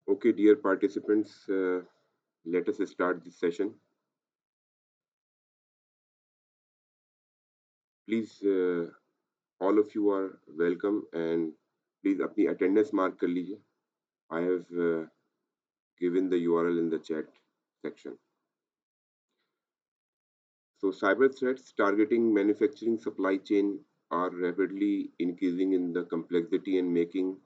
Okay, dear participants, let us start this session. Please, all of you are welcome and please अपनी attendance mark कर लीजिए. I have given the URL in the chat section. So cyber threats targeting manufacturing supply chain are rapidly increasing in the complexity and making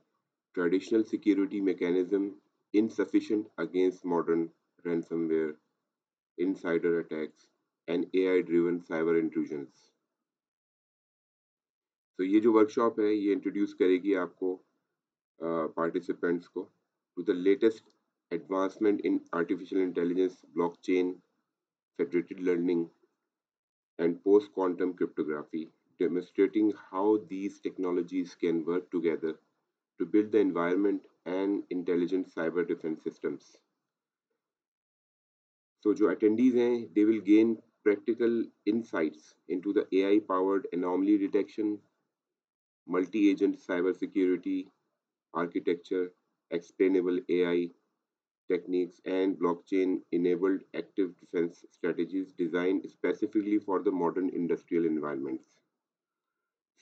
traditional security mechanism insufficient against modern ransomware, insider attacks, and AI-driven cyber intrusions. तो ये जो workshop है ये introduce करेगी आपको participants को to the latest advancement in artificial intelligence, blockchain, federated learning, and post-quantum cryptography, demonstrating how these technologies can work together to build the environment and intelligent cyber defense systems. So जो attendees हैं, they will gain practical insights into the AI-powered anomaly detection, multi-agent cybersecurity architecture, explainable AI techniques, and blockchain-enabled active defense strategies designed specifically for the modern industrial environments.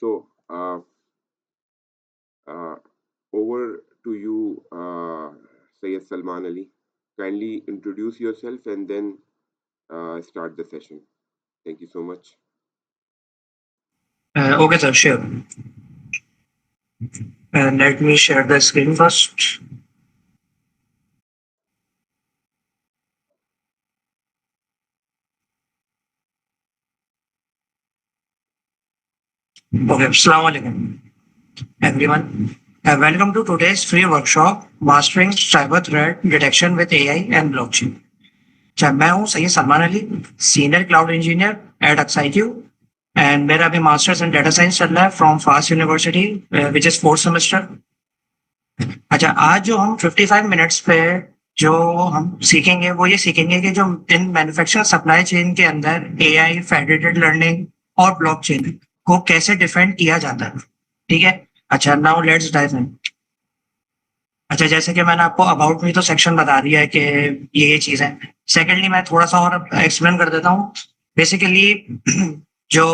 So, over to you, Syed Salman Ali. Kindly introduce yourself and then start the session. Thank you so much. Okay, sir, sure. Let me share the screen first. Okay, Assalamu alaikum, everyone. Welcome to today's free workshop, Mastering Cyber Threat Detection with AI and Blockchain. मैं हूँ Syed Salman Ali, senior cloud engineer at एक्साइक्यू, and मेरा अभी masters in data science चल रहा है from FAST university, which is 4th semester. अच्छा, आज जो हम 55 मिनट्स पे जो हम सीखेंगे वो ये सीखेंगे कि जो इन मैन्युफैक्चरिंग सप्लाई चेन के अंदर एआई, फेडरेटेड लर्निंग और ब्लॉकचेन को कैसे डिफेंड किया जाता है. ठीक है. अच्छा, नाउ लेट्स डाइव इन. अच्छा, जैसे कि मैंने आपको अबाउट मी तो सेक्शन बता दिया है कि ये चीज है. सेकेंडली मैं थोड़ा सा और एक्सप्लेन कर देता हूँ. बेसिकली जो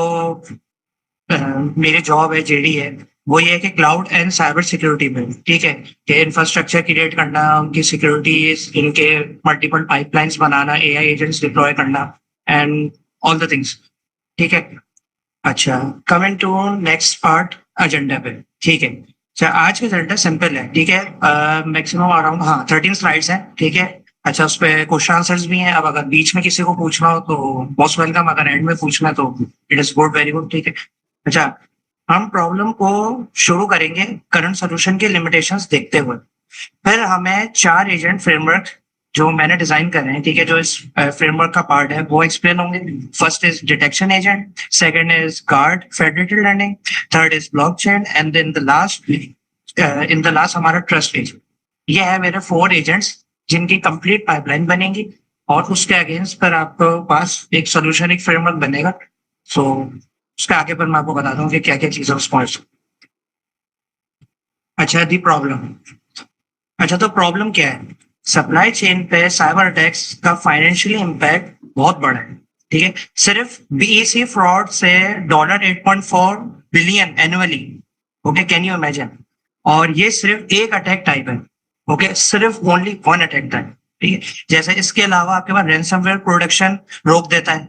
मेरी जॉब है, जेडी है, वो ये है कि क्लाउड एंड साइबर सिक्योरिटी में, ठीक है, कि इंफ्रास्ट्रक्चर क्रिएट करना, उनकी सिक्योरिटीज, इनके मल्टीपल पाइपलाइंस बनाना, एआई एजेंट्स डिप्लॉय करना एंड ऑल द थिंग्स. ठीक है. अच्छा, coming to next part agenda पे. ठीक है. अच्छा, आज का एजेंडा सिंपल है. ठीक है. मैक्सिमम अराउंड 13 स्लाइड्स हैं. ठीक है. अच्छा, उस पर क्वेश्चन आंसर्स भी हैं. अब अगर बीच में किसी को पूछना हो तो मोस्ट वेलकम, अगर एंड में पूछना है तो it is good, very good. ठीक है. अच्छा, हम प्रॉब्लम को शुरू करेंगे करंट सोल्यूशन के लिमिटेशंस देखते हुए. फिर हमें 4 एजेंट फ्रेमवर्क जो मैंने डिजाइन करे हैं, ठीक है, जो इस फ्रेमवर्क का पार्ट है, वो एक्सप्लेन होंगे. First is detection agent, second is guard federated learning, third is blockchain, and then the last in the last हमारा ट्रस्ट एजेंट. ये है मेरे 4 एजेंट्स जिनकी कंप्लीट पाइपलाइन बनेगी और उसके अगेंस्ट पर आपके पास एक सोल्यूशन, एक फ्रेमवर्क बनेगा. सो उसके आगे पर मैं आपको बताता हूँ कि क्या क्या चीजें उस पॉइंट. अच्छा, दी प्रॉब्लम. अच्छा, तो प्रॉब्लम क्या है? सप्लाई चेन पे साइबर अटैक्स का फाइनेंशियली इम्पैक्ट बहुत बड़ा है. ठीक है. सिर्फ बीईसी फ्रॉड से $8.4 billion annually. Okay, can you imagine? और ये सिर्फ एक अटैक टाइप है. ओके, सिर्फ ओनली वन अटैक टाइप. ठीक है. जैसे इसके अलावा आपके पास रैंसमवेयर प्रोडक्शन रोक देता है,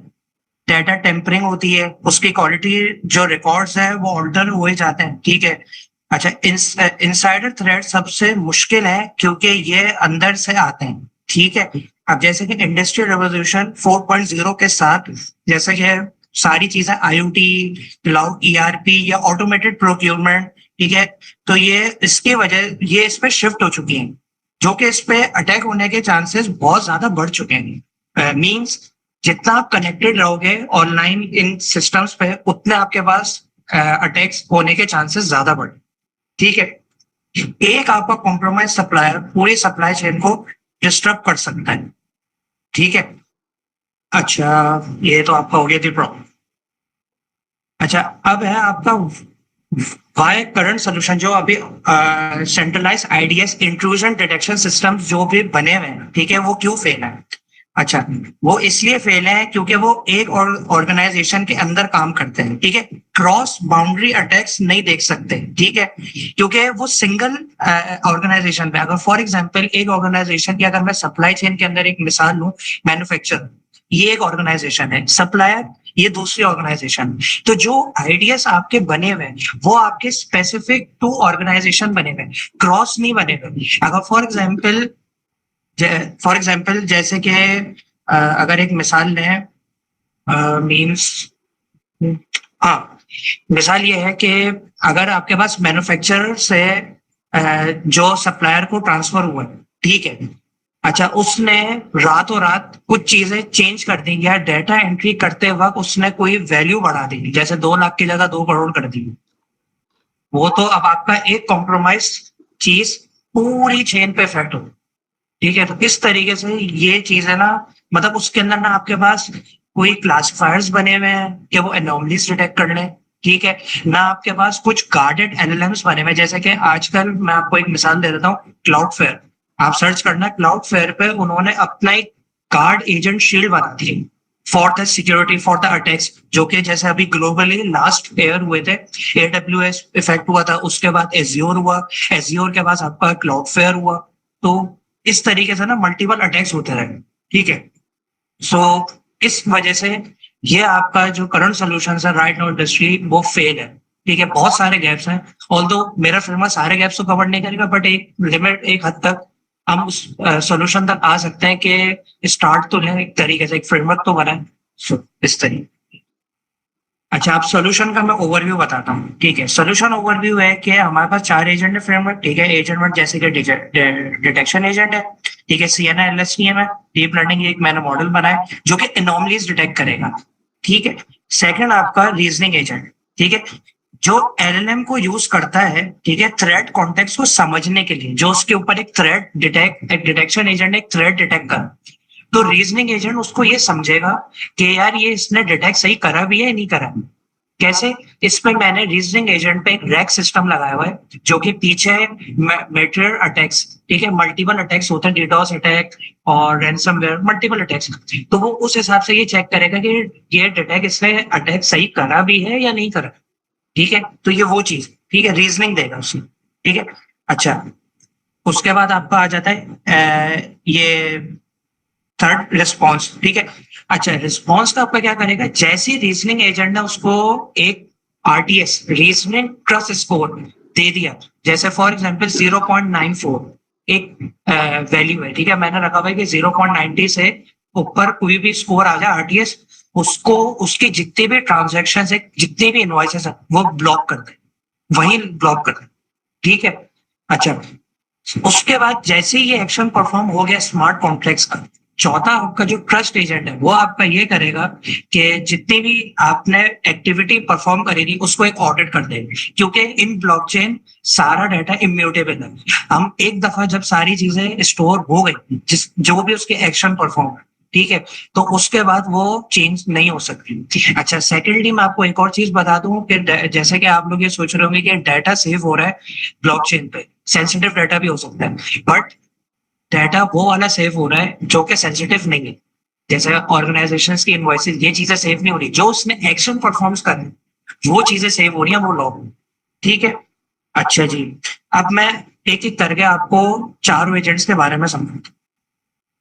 डाटा टेम्परिंग होती है, उसकी क्वालिटी जो रिकॉर्ड्स है वो ऑल्टर हुए जाते हैं. ठीक है. अच्छा, इनसाइडर थ्रेट सबसे मुश्किल है क्योंकि ये अंदर से आते हैं. ठीक है. अब जैसे कि इंडस्ट्रियल रेवोल्यूशन 4.0 के साथ, जैसे कि सारी चीजें आईओटी, क्लाउड, ईआरपी या ऑटोमेटेड प्रोक्योरमेंट, ठीक है, तो ये इसकी वजह ये इस पे शिफ्ट हो चुकी हैं, जो कि इस पे अटैक होने के चांसेस बहुत ज्यादा बढ़ चुके हैं. मींस जितना आप कनेक्टेड रहोगे ऑनलाइन इन सिस्टम्स पे, उतने आपके पास अटैक्स होने के चांसेस ज्यादा बढ़े. ठीक है. एक आपका कॉम्प्रोमाइज सप्लायर पूरी सप्लाई चेन को डिस्टर्ब कर सकता है. ठीक है. अच्छा, ये तो आपका हो गया थी प्रॉब्लम. अच्छा, अब है आपका वाई करंट सोल्यूशन जो अभी centralize IDS intrusion detection system जो भी बने हुए हैं, ठीक है, वो क्यों फेल है? अच्छा, वो इसलिए फेल है क्योंकि वो एक और ऑर्गेनाइजेशन के अंदर काम करते हैं, ठीक है, क्रॉस बाउंड्री अटैक्स नहीं देख सकते, ठीक है, क्योंकि वो सिंगल ऑर्गेनाइजेशन पे, अगर फॉर एग्जांपल एक ऑर्गेनाइजेशन की अगर मैं सप्लाई चेन के अंदर एक मिसाल लूं, मैन्युफैक्चर ये एक ऑर्गेनाइजेशन है, सप्लायर ये दूसरी ऑर्गेनाइजेशन, तो जो आइडियाज आपके बने हुए हैं वो आपके स्पेसिफिक टू ऑर्गेनाइजेशन बने हुए, क्रॉस नहीं बने हुए। अगर फॉर एग्जाम्पल जैसे कि अगर एक मिसाल लें, मीन्स, हाँ, मिसाल ये है कि अगर आपके पास मैन्युफैक्चरर से जो सप्लायर को ट्रांसफर हुआ है, ठीक है, अच्छा, उसने रातों रात कुछ चीजें चेंज कर दी या डेटा एंट्री करते वक्त उसने कोई वैल्यू बढ़ा दी, जैसे 2 लाख की जगह 2 करोड़ कर दी, वो तो अब आपका एक कॉम्प्रोमाइज चीज पूरी चेन पे इफेक्ट हो, ठीक है, तो इस तरीके से ये चीज है ना, मतलब उसके अंदर ना आपके पास कोई क्लासिफायर्स बने हुए हैं कि वो एनोमलीज डिटेक्ट कर लें, ठीक है, ना आपके पास कुछ गार्डेड एलएलएम्स बने हुए हैं, जैसे कि आजकल मैं आपको एक मिसाल दे देता हूँ, क्लाउड फेयर, आप सर्च करना क्लाउड फेयर पे, उन्होंने अपना एक कार्ड एजेंट शील्ड बना दी for the security for the attacks, जो कि जैसे अभी ग्लोबली लास्ट ईयर हुए थे, एडब्ल्यूएस इफेक्ट हुआ था, उसके बाद एज्योर हुआ, एज्योर के बाद आपका क्लाउड फेयर हुआ, तो इस तरीके से ना मल्टीपल अटैक्स होते रहे, ठीक है, सो इस वजह से ये आपका जो करंट सॉल्यूशन है राइट नाउ इंडस्ट्री वो फेल है, ठीक है, बहुत सारे गैप्स हैं, ऑल्दो मेरा फिल्म सारे गैप्स तो कवर नहीं करेगा, बट एक लिमिट, एक हद तक हम उस सॉल्यूशन तक आ सकते हैं कि स्टार्ट तो है, एक तरीके से एक फ्रेमवर्क तो बना है, so, इस तरीके। अच्छा, आप सॉल्यूशन का मैं ओवरव्यू बताता हूँ, ठीक है, सॉल्यूशन ओवरव्यू है कि हमारे पास 4 एजेंट है फ्रेमवर्क, ठीक है, एजेंट वन जैसे कि डिटेक्शन एजेंट है, ठीक है, सीएनआई एलएसटीएम है, डीप लर्निंग एक मैंने मॉडल बनाया जो कि एनोमलीज डिटेक्ट करेगा, ठीक है, सेकंड आपका रीजनिंग एजेंट, ठीक है, जो एलएलएम को यूज करता है, ठीक है, थ्रेट कॉन्टेक्स्ट को समझने के लिए, जो उसके ऊपर एक थ्रेट डिटेक्ट, एक डिटेक्शन एजेंट एक थ्रेट डिटेक्ट कर, तो रीजनिंग एजेंट उसको ये समझेगा कि यार ये इसने डिटेक्ट सही करा भी है नहीं करा, कैसे, इसमें मैंने रीजनिंग एजेंट पे एक रैक सिस्टम लगाया हुआ है जो कि पीछे मेटेरियल अटैक्स, ठीक है, मल्टीपल अटैक्स होते हैं, डीडोस अटैक और रैंसमवेयर, मल्टीपल अटैक्स, तो वो उस हिसाब से ये चेक करेगा कि ये डिटेक्ट इसने अटैक सही करा भी है या नहीं करा, ठीक है, तो ये वो चीज, ठीक है, रीजनिंग देगा उसमें, ठीक है, अच्छा, उसके बाद आपका आ जाता है ये थर्ड रिस्पॉन्स, ठीक है, अच्छा, रिस्पॉन्स का आपका क्या करेगा, जैसे रीजनिंग एजेंट ने उसको एक आरटीएस रीजनिंग ट्रस्ट स्कोर दे दिया, जैसे फॉर एग्जांपल 0.94 एक वैल्यू है, ठीक है, मैंने रखा हुआ है कि 0.90 से ऊपर कोई भी स्कोर आ जाए आरटीएस, उसको उसकी जितने भी ट्रांजेक्शन है, जितने भी इनवॉइसेस है वो ब्लॉक कर दे, वही ब्लॉक कर दे, ठीक है, अच्छा, उसके बाद जैसे ही ये एक्शन परफॉर्म हो गया स्मार्ट कॉन्ट्रैक्ट्स का, चौथा आपका जो ट्रस्ट एजेंट है वो आपका ये करेगा कि जितनी भी आपने एक्टिविटी परफॉर्म करेगी उसको एक ऑडिट कर देगा, क्योंकि इन ब्लॉकचेन सारा डाटा इम्यूटेबल है, हम एक दफा जब सारी चीजें स्टोर हो गई, जिस जो भी उसके एक्शन परफॉर्म, ठीक है, तो उसके बाद वो चेंज नहीं हो सकती। अच्छा, सेकेंडली मैं आपको एक और चीज बता दूं कि जैसे कि आप लोग ये सोच रहे होंगे कि डाटा सेव हो रहा है ब्लॉकचेन पे, सेंसिटिव डाटा भी हो सकता है, बट डाटा वो वाला सेव हो रहा है जो कि सेंसिटिव नहीं है, जैसे ऑर्गेनाइजेशंस की इनवॉइसेस, ये चीजें सेव नहीं हो रही, जो उसने एक्शन परफॉर्म्स कर रहे हैं वो चीजें सेव हो रही हैं, वो लॉग, ठीक है, अच्छा जी, अब मैं एक एक करके आपको चारों एजेंट्स के बारे में समझाता हूँ।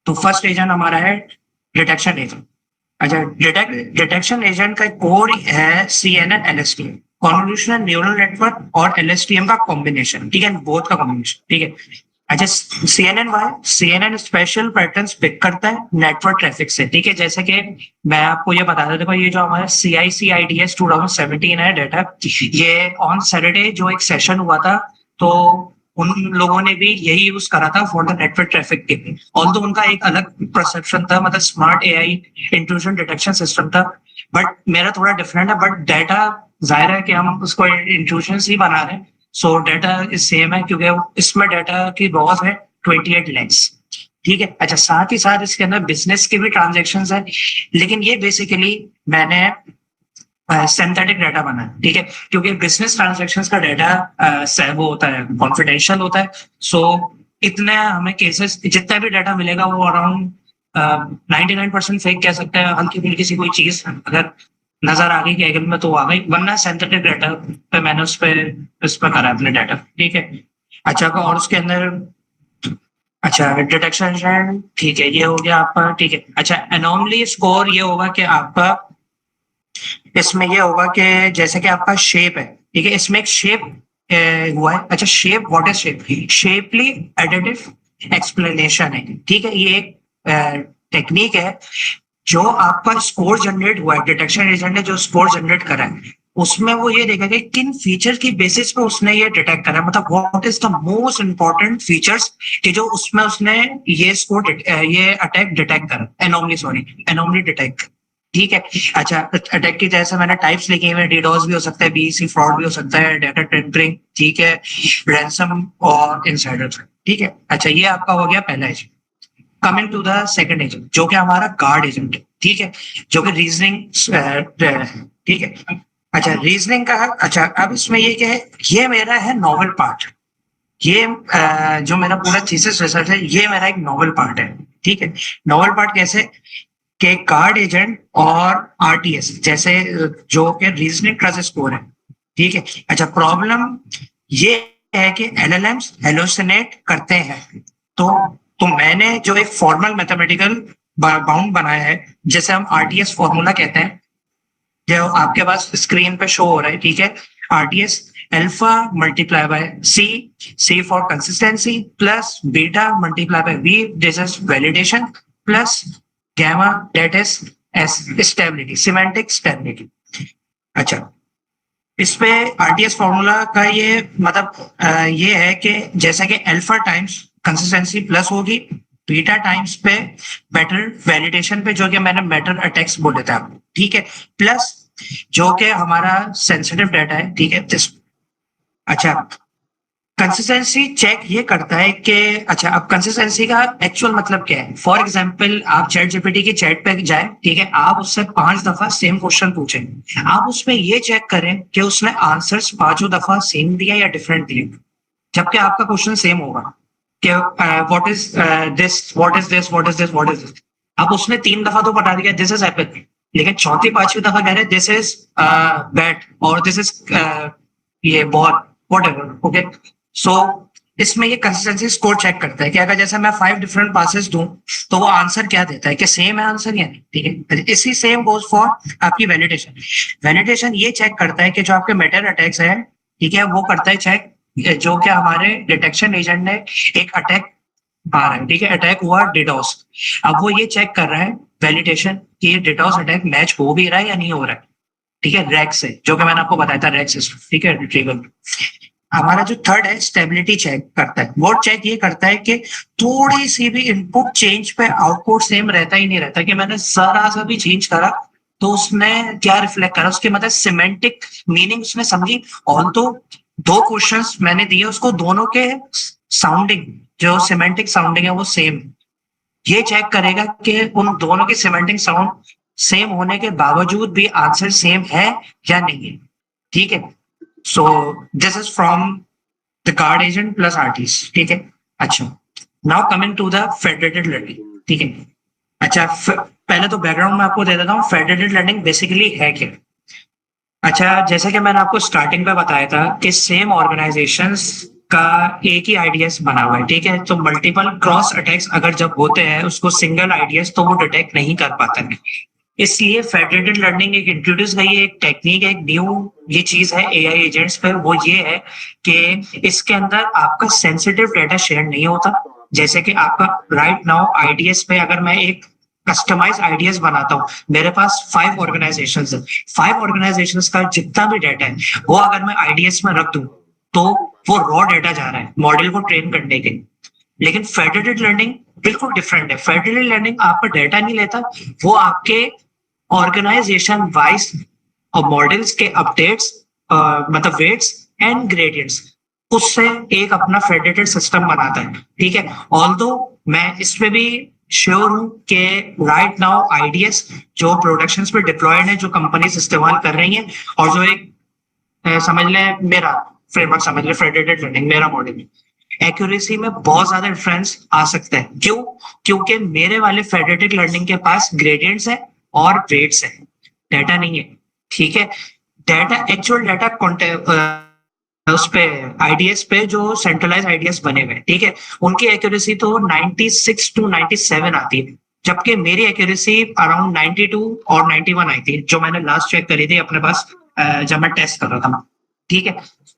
तो फर्स्ट एजेंट हमारा है डिटेक्शन एजेंट, अच्छा, डिटेक्शन एजेंट का कोड है CNN LSTM, convolutional neural network और एलएसटीएम का कॉम्बिनेशन, ठीक है, बोथ का कॉम्बिनेशन, ठीक है, अच्छा, CNN why, CNN special patterns pick करता है नेटवर्क ट्रैफिक से, ठीक है, जैसे कि मैं आपको ये बता देता हूँ, ये जो हमारा CICIDS 2017 है डाटा, ये ऑन सैटरडे जो एक सेशन हुआ था, तो उन लोगों ने भी यही यूज करा था फॉर द नेटवर्क ट्रैफिक के, ऑल्दो उनका एक अलग परसेप्शन था, मतलब smart AI intrusion detection system था, बट मेरा थोड़ा डिफरेंट है, बट डाटा जाहिर है कि हम उसको इंट्रूजन ही बना रहे हैं, सो डाटा सेम है क्योंकि इसमें डाटा की रॉज है 28 lakhs, ठीक है, अच्छा, साथ ही साथ इसके अंदर बिजनेस के भी ट्रांजेक्शन है, लेकिन ये बेसिकली मैंने सिंथेटिक डाटा बना है, ठीक है, क्योंकि बिजनेस ट्रांजैक्शंस का डाटा वो होता है, कॉन्फिडेंशियल होता है। सो इतने हमें केसेस, जितना भी डाटा मिलेगा वो अराउंड 99% फेक कह सकते हैं। हल्की फुल्की सी कोई चीज अगर नजर आ गई कि एगल में, तो आ गई, वरना सिंथेटिक डाटा पे मैंने उस पर करा अपने डाटा, ठीक है। अच्छा, और उसके अंदर, अच्छा, डिटेक्शन, ठीक है, ये हो गया आपका, ठीक है। अच्छा, एनॉमली स्कोर ये होगा कि आपका, इसमें ये होगा कि जैसे कि आपका शेप है, ठीक है, इसमें एक शेप हुआ है। अच्छा, shape, what is shape? Shapley additive explanation है, ठीक है। ये एक टेक्निक है जो आपका स्कोर जनरेट हुआ है, डिटेक्शन एजेंट ने जो स्कोर जनरेट करा है, उसमें वो ये देखा कि किन फीचर की बेसिस पे उसने ये डिटेक्ट करा है, मतलब what is the most important features कि जो उसमें उसने ये स्कोर, ये अटैक डिटेक्ट करा, एनोमली, सॉरी, एनोमली डिटेक्ट, ठीक है। अच्छा, अटैक की जैसे मैंने टाइप्स लिखे हुए, डीडोस भी हो सकता है, बीसी फ्रॉड भी हो सकता है, डाटा टेम्परिंग, ठीक है, रैंसम और इनसाइडर, ठीक है। अच्छा, ये आपका हो गया पहला agent. Coming to the second agent, जो कि हमारा गार्ड एजेंट है, ठीक है, जो कि रीजनिंग, ठीक है। अच्छा, रीजनिंग का, अच्छा, अब इसमें ये क्या है, ये मेरा है नॉवल पार्ट, ये जो मेरा पूरा थीसिस रिसर्च है, ये मेरा एक नॉवल पार्ट है, ठीक है। नॉवल पार्ट कैसे कि गार्ड एजेंट और आरटीएस जैसे, जो कि रीजनिंग ट्रस्ट स्कोर है, ठीक है। अच्छा, प्रॉब्लम ये है कि एलएलएम्स हेलोसिनेट करते हैं। तो तो मैंने जो एक फॉर्मल मैथमेटिकल बाउंड बनाया है, जैसे हम आरटीएस फॉर्मूला कहते हैं, जो आपके पास स्क्रीन पे शो हो रहा है, ठीक है। RTS alpha multiply by C, C for consistency, plus beta multiply by V, this is validation, plus gamma, that is as stability, semantic stability। अच्छा, इस पे आरटीएस फॉर्मूला का ये मतलब ये है कि जैसा कि अल्फा टाइम्स कंसिस्टेंसी प्लस होगी, बीटा टाइम्स पे बेटर वैलिडेशन पे, जो कि मैंने बेटर अटैक्स बोले थे आपको, ठीक है, प्लस जो कि हमारा सेंसिटिव डाटा है, ठीक है। अच्छा, कंसिस्टेंसी चेक ये करता है कि, अच्छा, अब कंसिस्टेंसी का एक्चुअल मतलब क्या है? फॉर एग्जांपल, आप चैट जीपीटी की चैट पे जाए, ठीक है, आप उससे 5 दफा सेम क्वेश्चन पूछें, आप उसमें ये चेक करें कि उसने आंसर्स 5 दफा सेम दिया या डिफरेंट दिए, जबकि आपका क्वेश्चन सेम होगा कि what is this, what is this, what is this, what is this. अब उसने 3 दफा तो बता दिया दिस इज एपिक, लेकिन चौथी पांचवी दफा कह रहे दिस इज बैट, और दिस इज ये बहुत, वॉट एवर, ओके। सो इसमें ये कंसिस्टेंसी स्कोर चेक करता है कि अगर जैसे मैं 5 डिफरेंट पासेस दूं, तो वो आंसर क्या देता है, कि सेम है आंसर या नहीं, ठीक है। इसी सेम गोज फॉर आपकी वैलिडेशन। वैलिडेशन ये चेक करता है कि जो आपके मेटर अटैक्स है, ठीक है, वो करता है चेक, जो कि हमारे डिटेक्शन एजेंट ने एक अटैक आ रहा है, ठीक है, अटैक हुआ डिडोस। अब वो ये चेक कर रहा है वैलिडेशन कि ये डिडोस अटैक मैच हो भी रहा है या नहीं हो रहा है, ठीक है, रैक से, जो कि मैंने आपको बताया था, रैक सिस्टम, ठीक है, रिट्रीवल। हमारा जो थर्ड है, स्टेबिलिटी चेक करता है। वो चेक ये करता है कि थोड़ी सी भी इनपुट चेंज पे आउटपुट सेम रहता ही नहीं रहता, कि मैंने जरा सा भी चेंज करा तो उसने क्या रिफ्लेक्ट करा, उसके मतलब सिमेंटिक मीनिंग उसने समझी। और तो दो क्वेश्चंस मैंने दिए उसको, दोनों के साउंडिंग, जो सिमेंटिक साउंडिंग है वो सेम। ये चेक करेगा कि उन दोनों के सिमेंटिक साउंड सेम होने के बावजूद भी आंसर सेम है या नहीं है, ठीक है। So this is from the guard agent plus artist, ठीक है। अच्छा, now coming to the federated learning, ठीक है। अच्छा, पहले तो बैकग्राउंड में आपको दे देता हूँ, फेडरेटेड लर्निंग बेसिकली है क्या। अच्छा, जैसे कि मैंने आपको स्टार्टिंग में बताया था कि सेम ऑर्गेनाइजेशंस का एक ही आईडीएस बना हुआ है, ठीक है, तो मल्टीपल क्रॉस अटैक्स अगर जब होते हैं उसको सिंगल आईडीएस तो वो डिटेक्ट नहीं कर पाता है। इसलिए फेडरेटेड लर्निंग एक इंट्रोड्यूस गई है, एक टेक्निक है, एक न्यू ये चीज है एआई एजेंट्स पे। वो ये है कि इसके अंदर आपका सेंसिटिव डाटा शेयर नहीं होता। जैसे कि आपका राइट नाउ आईडीएस पे अगर मैं एक कस्टमाइज आईडीएस बनाता हूँ, मेरे पास 5 ऑर्गेनाइजेशंस है, 5 ऑर्गेनाइजेशंस का जितना भी डाटा है वो अगर मैं आईडीएस में रख दूं, तो वो रॉ डाटा जा रहा है मॉडल को ट्रेन करने के लिए। लेकिन फेडरेटेड लर्निंग बिल्कुल डिफरेंट है। फेडरेटेड लर्निंग आपका डाटा नहीं लेता, वो आपके ऑर्गेनाइजेशन वाइज और मॉडल्स के अपडेट्स, मतलब वेट्स एंड ग्रेडियंट्स, उससे एक अपना फेडरेटेड सिस्टम बनाता है, ठीक है। ऑल्दो मैं इसमें भी श्योर हूँ कि राइट नाउ आईडीएस जो प्रोडक्शन पे डिप्लॉयड है, जो कंपनीज इस्तेमाल कर रही हैं, और जो एक समझ लें मेरा फ्रेमवर्क, समझ लें फेडरेटेड लर्निंग मेरा मॉडल, एक्यूरेसी में बहुत ज्यादा डिफरेंस आ सकता है। क्यों? क्योंकि मेरे वाले फेडरेटेड लर्निंग के पास ग्रेडियंट्स है और वेट्स है, डाटा नहीं है। ठीक है, डाटा एक्चुअल डाटा उस पे आईडीएस पे जो सेंट्रलाइज आईडीएस बने हुए, ठीक है, उनकी एक्यूरेसी तो 96 टू 97 आती है, जबकि मेरी एक्यूरेसी अराउंड 92 और 91 आई थी, जो मैंने लास्ट चेक करी थी अपने पास जब मैं टेस्ट कर रहा था। ठीक है,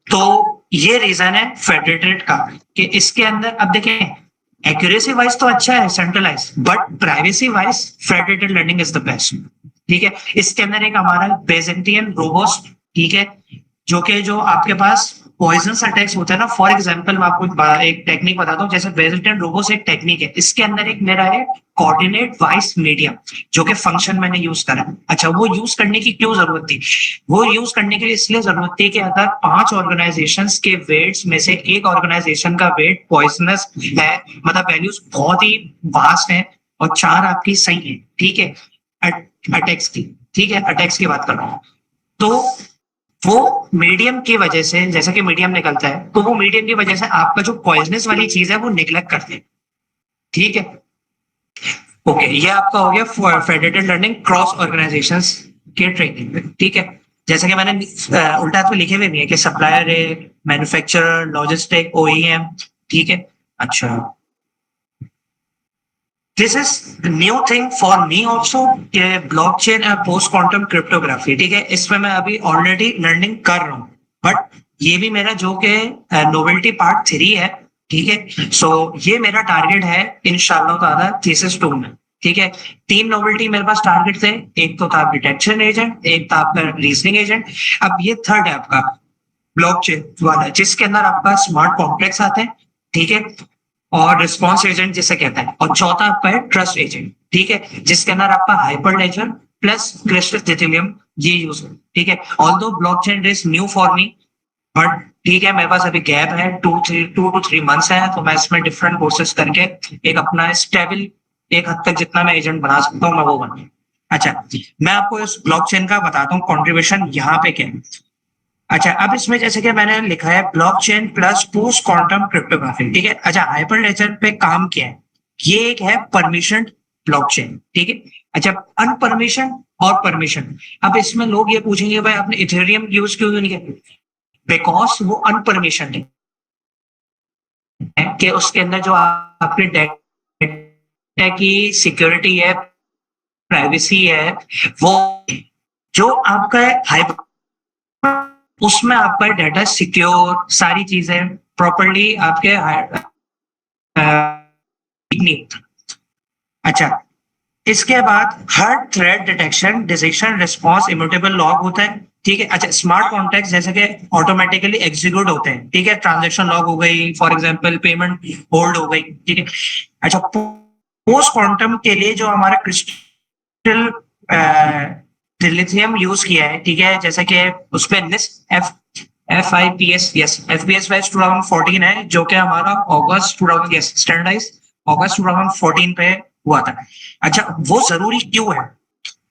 तो ये रीजन है फेडरेटेड का कि इसके अंदर अब देखें, एक्यूरेसी वाइज तो अच्छा है centralize, but privacy wise federated learning is the best. ठीक है, इसके अंदर एक हमारा बेजेंटियन रोबोस्ट, ठीक है, जो आपके पास पॉइजनस अटैक्स होते हैं ना, फॉर एग्जांपल मैं आपको एक टेक्निक बताता हूँ, जैसे बेजेंटियन रोबोस एक टेक्निक है, इसके अंदर एक मेरा है कोऑर्डिनेट वाइस मीडियम, जो कि फंक्शन मैंने यूज करा। अच्छा, वो यूज करने की क्यों जरूरत थी? वो यूज करने के लिए इसलिए जरूरत थी कि अगर 5 ऑर्गेनाइजेशंस के वेट्स में से एक ऑर्गेनाइजेशन का वेट पॉइजनस है, मतलब वैल्यूज बहुत ही वास्ट है, और 4 आपकी सही है, ठीक है, अटैक्स की, ठीक है, अटैक्स की बात कर रहा हूँ, तो वो मीडियम की वजह से, जैसा कि मीडियम निकलता है, तो वो मीडियम की वजह से आपका जो पॉइजनस वाली चीज है वो निग्लेक्ट करते हैं। ठीक है, ओके, ये आपका हो गया फेडरेटेड लर्निंग क्रॉस ऑर्गेनाइजेशन के ट्रेनिंग में। ठीक है, जैसे कि मैंने उल्टा हाथ में लिखे हुए भी है कि सप्लायर है, मैन्युफैक्चरर, लॉजिस्टिक, ओईएम। ठीक है, अच्छा, this is new thing for me also, blockchain और पोस्ट क्वांटम क्रिप्टोग्राफी। ठीक है, इसमें मैं अभी ऑलरेडी लर्निंग कर रहा हूँ, बट ये भी मेरा जो कि नोवेल्टी पार्ट 3 है। ठीक है, सो ये मेरा टारगेट है इंशाल्लाह ताला थीसिस 2 में। ठीक है, 3 नोवेल्टी मेरे पास टारगेट थे, एक तो था डिटेक्शन एजेंट, एक था आपका रीजनिंग एजेंट, अब ये थर्ड है आपका ब्लॉकचेन वाला, जिसके अंदर आपका स्मार्ट कॉम्प्लेक्स आते हैं। ठीक है, और रिस्पॉन्स एजेंट जिसे कहते हैं, और चौथा आपका है ट्रस्ट एजेंट। ठीक है, जिसके अंदर आपका हाइपर लेजर प्लस क्रिस्टल डिथिलियम ये यूज है। ठीक है, although blockchain is new for me, but ठीक है, मेरे पास अभी गैप है 2 to 3 मंथ्स है, तो मैं इसमें डिफरेंट कोर्सेज करके एक अपना स्टेबल, एक हद तक जितना मैं एजेंट बना सकता हूँ मैं वो बना। अच्छा, मैं आपको इस ब्लॉकचेन का बताता हूँ कंट्रीब्यूशन यहाँ पे क्या है। अच्छा, अब इसमें जैसे कि मैंने लिखा है blockchain plus post quantum cryptography. ठीक है, अच्छा, हाइपरलेजर पे काम किया है, ये एक है परमिशन ब्लॉकचेन। ठीक है, अच्छा, अनपरमिशन और परमिशन, अब इसमें लोग ये पूछेंगे भाई आपने इथेरियम यूज क्यों नहीं किया? बिकॉज वो अनपरमिशन है कि उसके अंदर जो आपके डेटा की सिक्योरिटी है, प्राइवेसी है, वो जो आपका हाइपर, उसमें आपका डाटा सिक्योर, सारी चीजें प्रॉपरली आपके नहीं। अच्छा, इसके बाद हर threat detection, decision response immutable log होता है। ठीक है, अच्छा, स्मार्ट कॉन्ट्रैक्ट जैसे कि ऑटोमेटिकली एग्जीक्यूट होते हैं। ठीक है, ट्रांजेक्शन लॉग हो गई, फॉर एग्जांपल पेमेंट होल्ड हो गई। ठीक है, अच्छा, पोस्ट क्वांटम के लिए जो हमारा क्रिस्टल लिथियम यूज किया है, ठीक है, जैसे कि उस पर निस्ट FIPS, यस, FPS वाइज 2014 है, जो कि हमारा अगस्त 2000, यस, स्टैंडर्डाइज अगस्त 2014 पे हुआ था। अच्छा, वो जरूरी क्यों है?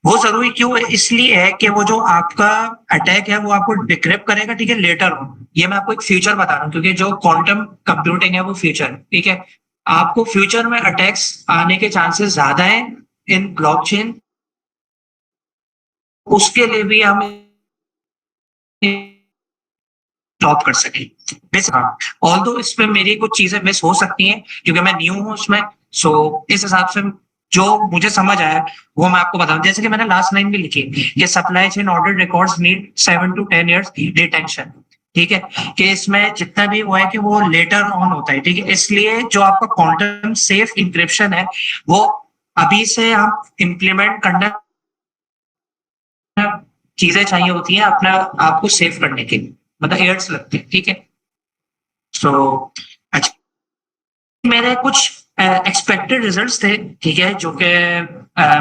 वो जरूरी क्यों है? इसलिए है कि वो जो आपका अटैक है वो आपको डिक्रिप्ट करेगा, ठीक है, लेटर ऑन। ये मैं आपको एक फ्यूचर बता रहा हूँ, क्योंकि जो क्वांटम कंप्यूटिंग है वो फ्यूचर है। ठीक है, आपको फ्यूचर में अटैक्स आने के चांसेस ज्यादा है इन ब्लॉकचेन, उसके लिए भी हम स्टॉप कर सके। ऑल्दो इसमें मेरी कुछ चीजें मिस हो सकती हैं क्योंकि मैं न्यू हूँ उसमें, सो इस हिसाब से जो मुझे समझ आया वो मैं आपको बताऊं। जैसे कि मैंने लास्ट लाइन भी लिखी कि supply chain order records need 7 to 10 years detention. ठीक है, कि इसमें जितना भी वो है कि वो लेटर ऑन होता है। ठीक है, इसलिए जो आपका क्वांटम सेफ इंक्रिप्शन है वो अभी से हम इम्प्लीमेंट करना चीजें चाहिए होती हैं अपना आपको सेव करने के लिए, मतलब एयर्स लगते हैं। ठीक है, सो अच्छा, मेरे कुछ एक्सपेक्टेड रिजल्ट्स थे। ठीक है, जो कि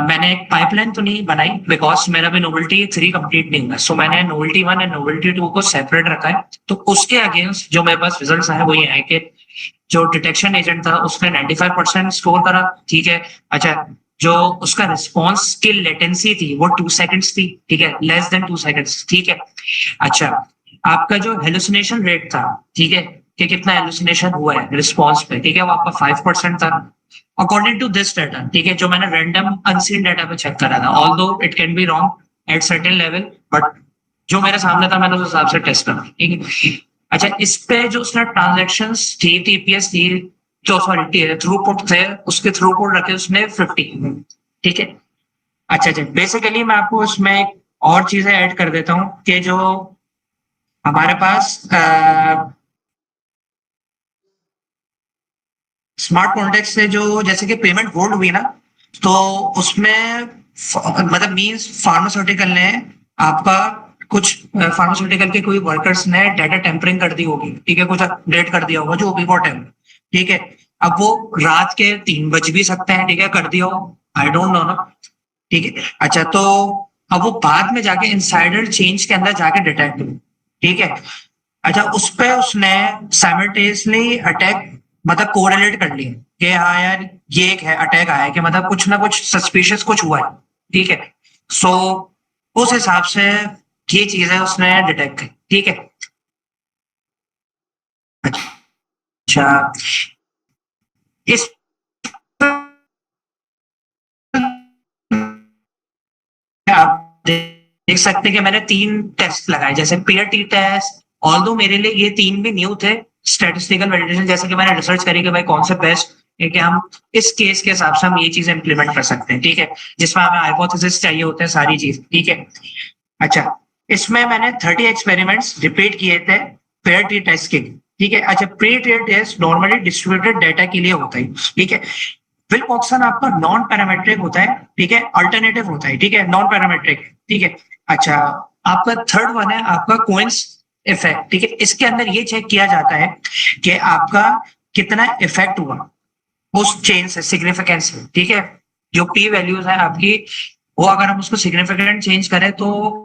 मैंने एक पाइपलाइन तो नहीं बनाई बिकॉज मेरा भी नोवेल्टी 3 कंप्लीट नहीं हुआ, सो मैंने नोवेल्टी 1 एंड नोवेल्टी 2 को सेपरेट रखा है। तो उसके अगेंस्ट जो मेरे पास रिजल्ट्स आए वो ये है कि जो डिटेक्शन एजेंट था उसने 95% स्कोर करा, ठीक है। अच्छा, जो उसका रिस्पॉन्स की लेटेंसी थी वो 2 सेकंड्स थी, ठीक है, लेस देन 2 सेकंड्स, ठीक है। अच्छा, आपका जो हेलुसिनेशन रेट था, ठीक है, कि कितना हेलुसिनेशन हुआ है रिस्पॉन्स पे, ठीक है, वो आपका 5% था अकॉर्डिंग टू दिस डाटा, ठीक है, जो मैंने रैंडम अनसीन डाटा पे चेक करा था, although it can be wrong at certain level, but जो मेरे सामने था मैंने उस हिसाब से टेस्ट करा, ठीक है। अच्छा, इस पे जो उसने ट्रांजेक्शन थी, टीपीएस थी, जो सॉरी थ्रूपुट थे, उसके थ्रूपुट रखे उसने 50, ठीक है। अच्छा अच्छा, बेसिकली मैं आपको उसमें एक और चीजें ऐड कर देता हूँ कि जो हमारे पास स्मार्ट कॉन्ट्रैक्ट से जो जैसे कि पेमेंट होल्ड हुई ना, तो उसमें मतलब मींस फार्मास्यूटिकल ने आपका कुछ फार्मास्यूटिकल के कोई वर्कर्स ने डाटा टेम्परिंग कर दी होगी, ठीक है, कुछ अपडेट कर दिया होगा जो भी वो टाइम, ठीक है। अब वो रात के 3 बज भी सकते हैं, ठीक है, कर दिया हो, आई डोंट नो ना, ठीक है। अच्छा, तो अब वो बाद में जाके इनसाइडर चेंज के अंदर जाके डिटेक्ट हुई, ठीक है। अच्छा, उस पे उसने साइमल्टेनियसली अटैक मतलब कोरिलेट कर लिया कि हाँ यार ये एक है अटैक आया है, कि मतलब कुछ ना कुछ सस्पिशियस कुछ हुआ है, ठीक है। सो उस हिसाब से ये चीजें उसने डिटेक्ट की, ठीक है। अच्छा, इस आप देख सकते हैं कि मैंने 3 टेस्ट लगाए, जैसे पेयर टी टेस्ट, ऑल्दो मेरे लिए ये 3 भी न्यू थे, स्टैटिस्टिकल वैलिडेशन, जैसे कि मैंने रिसर्च करी कि भाई कौन से बेस्ट है कि हम इस केस के हिसाब से हम ये चीज इंप्लीमेंट कर सकते हैं, ठीक है, जिसमें हमें हाइपोथेसिस चाहिए होते हैं सारी चीज, ठीक है। अच्छा, इसमें मैंने 30 एक्सपेरिमेंट्स रिपीट किए थे पेयर टी टेस्ट के लिए, ठीक है। अच्छा, pre T test normally distributed data के लिए होता है, ठीक है। विल्कोक्सन आपका नॉन पैरामेट्रिक होता है, ठीक है, अल्टरनेटिव होता है, ठीक है, नॉन पैरामेट्रिक, ठीक है। अच्छा, आपका थर्ड वन है आपका कोइंस इफेक्ट, ठीक है। इसके अंदर ये चेक किया जाता है कि आपका कितना इफेक्ट हुआ उस चेन से, सिग्निफिकेंस में, ठीक है। जो पी वैल्यूज है आपकी, वो अगर हम उसको सिग्निफिकेंट चेंज करें तो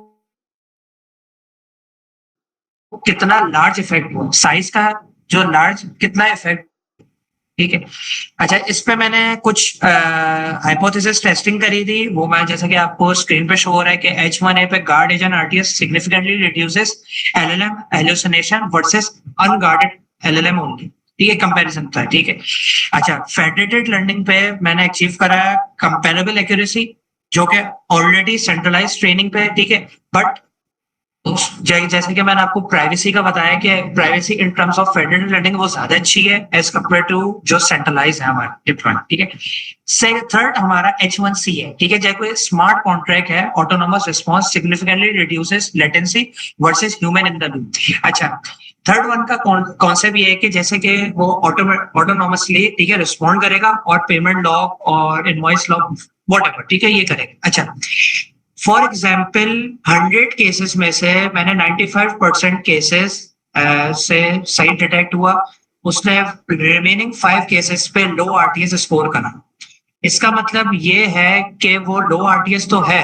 कितना लार्ज इफेक्ट हुआ, साइज का जो लार्ज कितना इफेक्ट, ठीक है। अच्छा, इस पे मैंने कुछ हाइपोथेसिस टेस्टिंग करी थी, वो मैं जैसा कि आपको स्क्रीन पे शो हो रहा है कि H1A पे guard agent RTS significantly reduces LLM hallucination versus unguarded LLM only, ठीक है, कंपैरिजन था, ठीक है। अच्छा, फेडरेटेड लर्निंग पे मैंने अचीव करा कंपेरेबल एक्यूरेसी, जो कि ऑलरेडी सेंट्रलाइज ट्रेनिंग पे, ठीक है। बट जैसे कि मैंने आपको प्राइवेसी का बताया कि privacy in terms of federal learning वो ज्यादा अच्छी है एज कम्पेयर टू जो सेंट्रलाइज है हमारा डिप्लॉयमेंट, ठीक है। थर्ड हमारा H1C है, ठीक है, जैसे कोई स्मार्ट कॉन्ट्रैक्ट है, autonomous response significantly reduces latency versus human in the loop. अच्छा, थर्ड वन का कॉन्सेप्ट ये है कि जैसे कि वो ऑटोनोमसली, ठीक है, रिस्पॉन्ड करेगा और पेमेंट लॉग और इनवॉइस लॉग वॉट, ठीक है, ये करेगा। अच्छा, फॉर एग्जाम्पल 100 केसेस में से मैंने 95% केसेस से सही डिटेक्ट हुआ, उसने रिमेनिंग 5 केसेस पे लो आरटीएस स्कोर करा। इसका मतलब ये है कि वो लो आरटीएस तो है,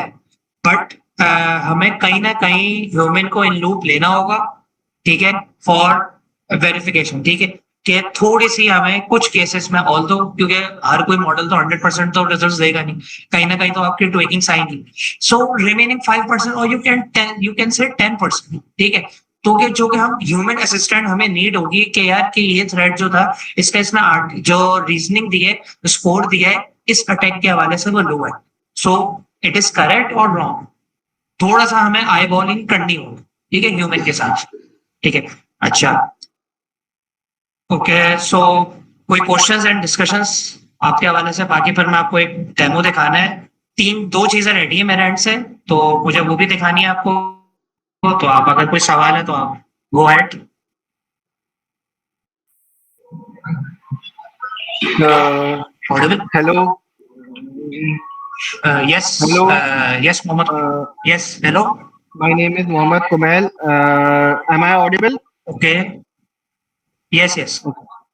बट हमें कहीं ना कहीं ह्यूमन को इन लूप लेना होगा, ठीक है, फॉर वेरिफिकेशन, ठीक है, कि थोड़ी सी हमें कुछ केसेस में ऑल दो, क्योंकि हर कोई मॉडल तो 100% तो रिजल्ट देगा नहीं, कहीं ना कहीं तो आपकी ट्विकिंग्स आएंगी। सो रिमेनिंग 5% और यू कैन से 10%, ठीक है। तो कि जो कि हम ह्यूमन असिस्टेंट हमें नीड होगी कि यार कि ये थ्रेड जो था इसका इसने जो रीजनिंग दी है, स्कोर दिया है, इस अटैक के हवाले से वो लो है। सो इट इज करेक्ट और रॉन्ग, थोड़ा सा हमें आई बॉलिंग करनी होगी, ठीक है, ह्यूमन के साथ, ठीक है। अच्छा, ओके, सो कोई क्वेश्चंस एंड डिस्कशंस आपके हवाले से, बाकी फिर मैं आपको एक डेमो दिखाना है, दो चीजें रेडी है मेरे एंड से, तो मुझे वो भी दिखानी है आपको, तो आप अगर कोई सवाल है तो आप go ahead. Uh, audible? hello, yes, hello. Yes Mohammed, Uh, yes, hello, my name is Mohammed Kumail. Am I audible? Okay, yes yes,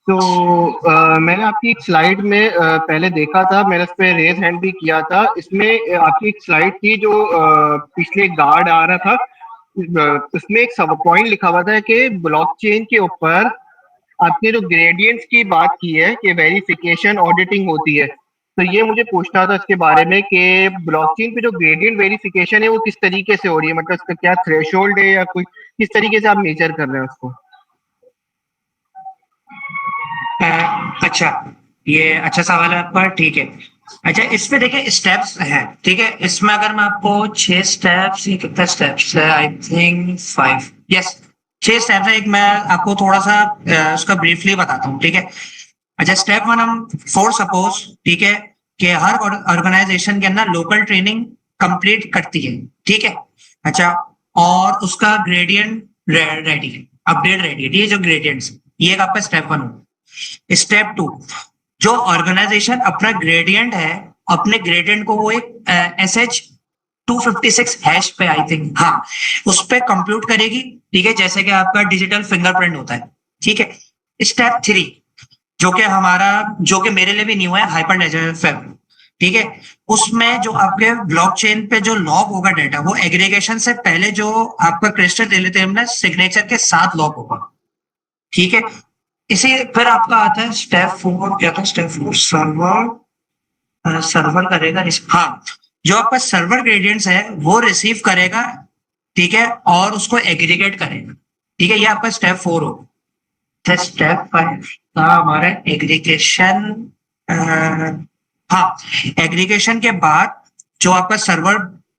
तो मैंने आपकी एक स्लाइड में पहले देखा था, मैंने उस पर रेज हैंड भी किया था। इसमें आपकी एक स्लाइड थी जो पिछले गार्ड आ रहा था, उसमें एक सब पॉइंट लिखा हुआ था कि ब्लॉकचेन के ऊपर आपने जो ग्रेडियंट्स की बात की है कि वेरिफिकेशन ऑडिटिंग होती है, तो ये मुझे पूछना था इसके बारे में कि ब्लॉकचेन पे जो ग्रेडियंट वेरिफिकेशन है वो किस तरीके से हो रही है, मतलब इसका क्या थ्रेशोल्ड है या कोई किस तरीके से आप मेजर कर रहे हैं उसको? अच्छा, ये अच्छा सवाल है आपका, ठीक है। अच्छा, इस पे देखिए स्टेप्स हैं, ठीक है। इसमें अगर मैं आपको 6 स्टेप्स, ये कितने स्टेप्स है, आई थिंक 5, यस 6 स्टेप्स है। एक मैं आपको थोड़ा सा उसका ब्रीफली बताता हूँ, ठीक है। अच्छा, स्टेप 1 हम फॉर सपोज, ठीक है, कि हर ऑर्गेनाइजेशन के अंदर लोकल ट्रेनिंग कंप्लीट करती है, ठीक है। अच्छा, और उसका ग्रेडियंट रेडी है, अपडेट रेडी है, ये जो ग्रेडियंट्स, ये एक आपका स्टेप 1 हो। स्टेप 2, जो ऑर्गेनाइजेशन अपना ग्रेडियंट है, अपने ग्रेडियंट को वो एक SH256 हैश पे, आई थिंक, हाँ, उस पे कंप्यूट करेगी, ठीक है, जैसे कि आपका डिजिटल फिंगरप्रिंट होता है, ठीक है। स्टेप 3, जो कि हमारा, जो कि मेरे लिए भी न्यू है, हाइपर लेजर फैब, ठीक है। उसमें जो आपके ब्लॉकचेन पे जो लॉग होगा डाटा, वो एग्रीगेशन से पहले जो आपका क्रिस्टल ले लेते हैं सिग्नेचर के साथ लॉग होगा, ठीक है। इसी फिर आपका आता है स्टेप 4, क्या था स्टेप 4, सर्वर करेगा हाँ, जो आपका सर्वर ग्रेडियंट्स है वो रिसीव करेगा, ठीक है, और उसको एग्रीगेट करेगा, ठीक है। ये आपका स्टेप 4 हो। स्टेप 5 था हमारा एग्रीगेशन, हाँ, एग्रीगेशन के बाद जो आपका सर्वर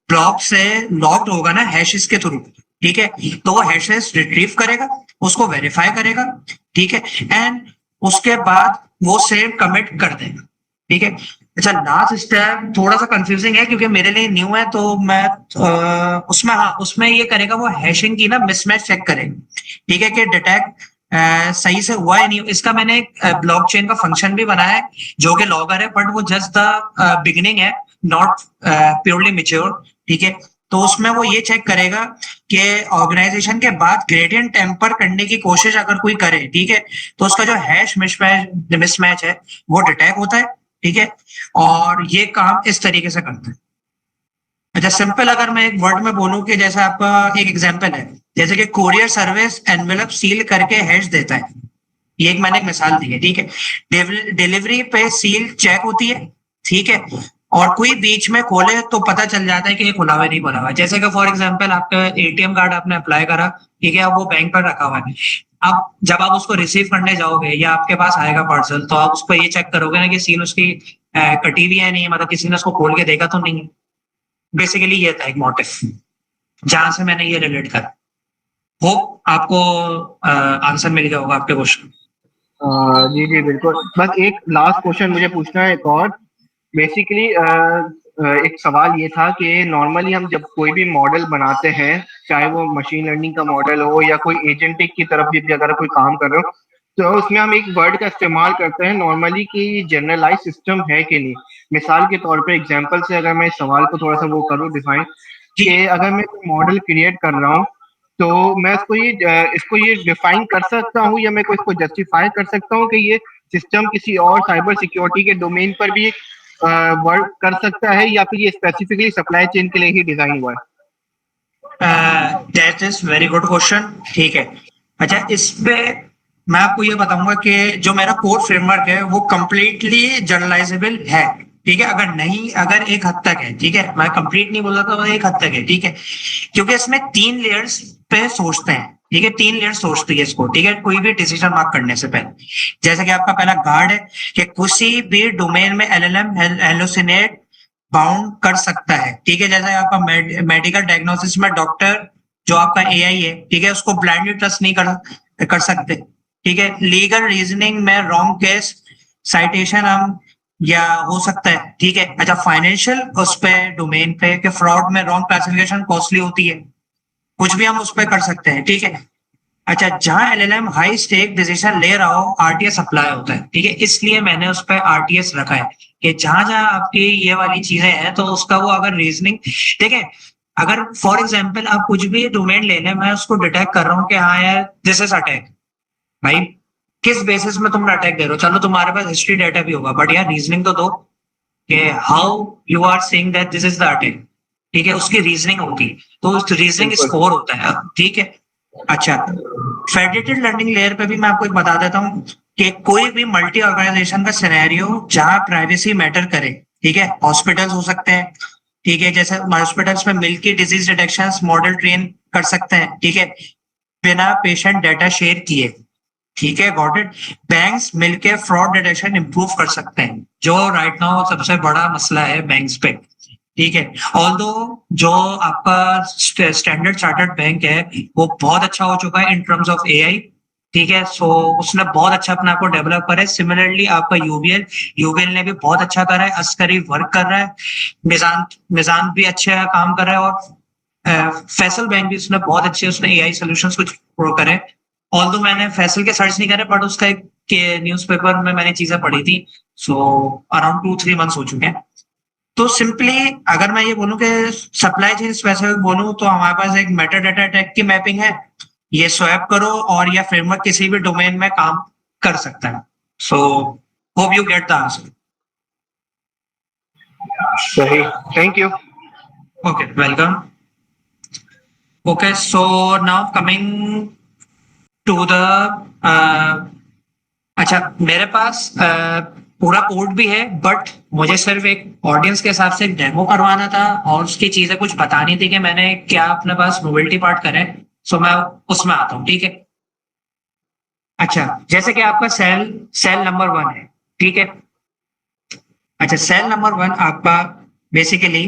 ब्लॉक से लॉग्ड होगा ना हैशेस के थ्रू, ठीक है, तो वो हैशेस रिट्रीव करेगा, उसको वेरीफाई करेगा, ठीक है, एंड उसके बाद वो सेव कमिट कर देगा, ठीक है। अच्छा, लास्ट स्टेप थोड़ा सा कंफ्यूजिंग है क्योंकि मेरे लिए न्यू है, तो मैं उसमें, हाँ, उसमें ये करेगा, वो हैशिंग की ना मिसमैच चेक करेगा, ठीक है, कि डिटेक्ट सही से हुआ है नहीं। इसका मैंने ब्लॉकचेन का फंक्शन भी बनाया है जो कि लॉगर है, बट वो जस्ट द बिगिनिंग है, नॉट प्योरली मेच्योर, ठीक है। तो उसमें वो ये चेक करेगा कि ऑर्गेनाइजेशन के बाद ग्रेडियंट टेम्पर करने की कोशिश अगर कोई करे, ठीक है, तो उसका जो हैश मिसमैच है वो डिटेक्ट होता है, ठीक है, और ये काम इस तरीके से करता है। अच्छा, सिंपल अगर मैं एक वर्ड में बोलूं कि जैसा आपका एक एग्जांपल है, जैसे कि कोरियर सर्विस एनवेलप सील करके हैश देता है, ये एक मैंने एक मिसाल दी है, ठीक है। डिलीवरी पे सील चेक होती है, ठीक है, और कोई बीच में खोले तो पता चल जाता है कि ये खुला हुआ नहीं खुला हुआ। जैसे कि फॉर एग्जांपल आपका एटीएम कार्ड आपने अप्लाई करा, ठीक है, अब वो बैंक पर रखा हुआ है। अब जब आप उसको रिसीव करने जाओगे या आपके पास आएगा पार्सल, तो आप उसको ये चेक करोगे ना कि सील उसकी कटी हुई है नहीं, मतलब किसी ने उसको खोल के देखा तो नहीं है। बेसिकली ये था एक मोटिव जहां से मैंने ये रिलेट करा। होप आपको आंसर मिल गया होगा आपके क्वेश्चन। जी जी बिल्कुल, बस एक लास्ट क्वेश्चन मुझे पूछना है एक और। बेसिकली एक सवाल ये था कि नॉर्मली हम जब कोई भी मॉडल बनाते हैं, चाहे वो मशीन लर्निंग का मॉडल हो या कोई एजेंटिक की तरफ भी अगर कोई काम कर रहे हो, तो उसमें हम एक वर्ड का इस्तेमाल करते हैं नॉर्मली कि जनरलाइज सिस्टम है कि नहीं। मिसाल के तौर पे एग्जांपल से अगर मैं इस सवाल को थोड़ा सा वो करूँ डिफाइन, जी, कि अगर मैं कोई मॉडल क्रिएट कर रहा हूँ, तो मैं इसको ये डिफाइन कर सकता हूँ या मैं को इसको जस्टिफाई कर सकता हूँ कि ये सिस्टम किसी और साइबर सिक्योरिटी के डोमेन पर भी वर्क कर सकता है या फिर ये स्पेसिफिकली सप्लाई चेन के लिए ही डिजाइन हुआ है? That is very good question, ठीक है। अच्छा, इस पे मैं आपको ये बताऊंगा कि जो मेरा कोड फ्रेमवर्क है वो कंप्लीटली जनरलाइजेबल है, ठीक है। अगर नहीं, अगर एक हद तक है, ठीक है, मैं कंप्लीट नहीं बोल रहा था, एक हद तक है, ठीक है, क्योंकि इसमें 3 लेयर्स पे सोचते हैं, ठीक है, 3 लेयर्स सोचती है इसको, ठीक है, कोई भी डिसीजन मार्क करने से पहले। जैसे कि आपका पहला गार्ड है कि किसी भी डोमेन में एलएलएम हेलोसिनेट बाउंड कर सकता है, ठीक है। जैसे आपका मेडिकल डायग्नोसिस में डॉक्टर जो आपका एआई है, ठीक है, उसको ब्लाइंडली ट्रस्ट नहीं कर सकते, ठीक है। लीगल रीजनिंग में रॉन्ग केस साइटेशन हम या हो सकता है, ठीक है। अच्छा, फाइनेंशियल उस पे डोमेन पे कि फ्रॉड में रॉन्ग क्लासिफिकेशन कॉस्टली होती है, कुछ भी हम उस पर कर सकते हैं, ठीक है। अच्छा, जहां एलएलएम हाई स्टेक डिसीजन ले रहा हो, आरटीएस अप्लाई होता है, ठीक है, इसलिए मैंने उस पर आरटीएस रखा है कि जहां जहां आपकी ये वाली चीजें हैं तो उसका वो अगर रीजनिंग, ठीक है, अगर फॉर एग्जाम्पल आप कुछ भी डोमेन ले लें, मैं उसको डिटेक्ट कर रहा हूँ कि हाँ यार दिस इज अटैक, भाई किस बेसिस में तुम अटैक दे रहे हो, चलो तुम्हारे पास हिस्ट्री डाटा भी होगा, बट यार रीजनिंग तो दो कि how you are saying that this is the attack, ठीक है, उसकी रीजनिंग होती है, तो उस रीजनिंग बिल्कुल। स्कोर होता है, ठीक है। अच्छा, फेडरेटेड लर्निंग लेयर पे भी मैं आपको एक बता देता हूँ कि कोई भी मल्टी ऑर्गेनाइजेशन का सिनेरियो जहां प्राइवेसी मैटर करे, ठीक है, हॉस्पिटल्स हो सकते हैं, ठीक है, जैसे हॉस्पिटल्स में मिलके डिजीज डिटेक्शन मॉडल ट्रेन कर सकते हैं, ठीक है, बिना पेशेंट डाटा शेयर किए, ठीक है, गॉट इट। बैंक्स मिलके फ्रॉड डिटेक्शन इंप्रूव कर सकते हैं, जो राइट नाउ सबसे बड़ा मसला है बैंक्स पे, ठीक है। ऑल्दो जो आपका स्टैंडर्ड चार्टर्ड बैंक है वो बहुत अच्छा हो चुका है इन टर्म्स ऑफ एआई, ठीक है, सो उसने बहुत अच्छा अपने आप को डेवलप करा है। सिमिलरली आपका यूबीएल यूबीएल ने भी बहुत अच्छा करा है, अस्करी वर्क कर रहा है, मिजान मिजान भी अच्छा काम कर रहा है, और फैसल बैंक भी उसने बहुत अच्छे उसने एआई सॉल्यूशंस कुछ प्रो करे। ऑल्दो मैंने फैसल के सर्च नहीं करे, बट उसका एक न्यूज़पेपर में मैंने चीजें पढ़ी थी, सो अराउंड 2-3 मंथ्स हो चुके हैं। तो सिंपली अगर मैं ये बोलूं कि सप्लाई चेन स्पेसिफिक बोलूं तो हमारे पास एक मेटा डाटा टैग की मैपिंग है, ये स्वैप करो और या फ्रेमवर्क किसी भी डोमेन में काम कर सकता है। So hope you get the answer. सही, thank you. Okay, welcome. Okay, so now coming to the अच्छा, मेरे पास पूरा कोड भी है, बट मुझे सिर्फ एक ऑडियंस के हिसाब से एक डेमो करवाना था और उसकी चीजें कुछ बतानी थी कि मैंने क्या अपने पास नोवेल्टी पार्ट करे, सो मैं उसमें आता हूँ, ठीक है। अच्छा, जैसे कि आपका सेल सेल नंबर 1 है, ठीक है। अच्छा, सेल नंबर 1 आपका बेसिकली,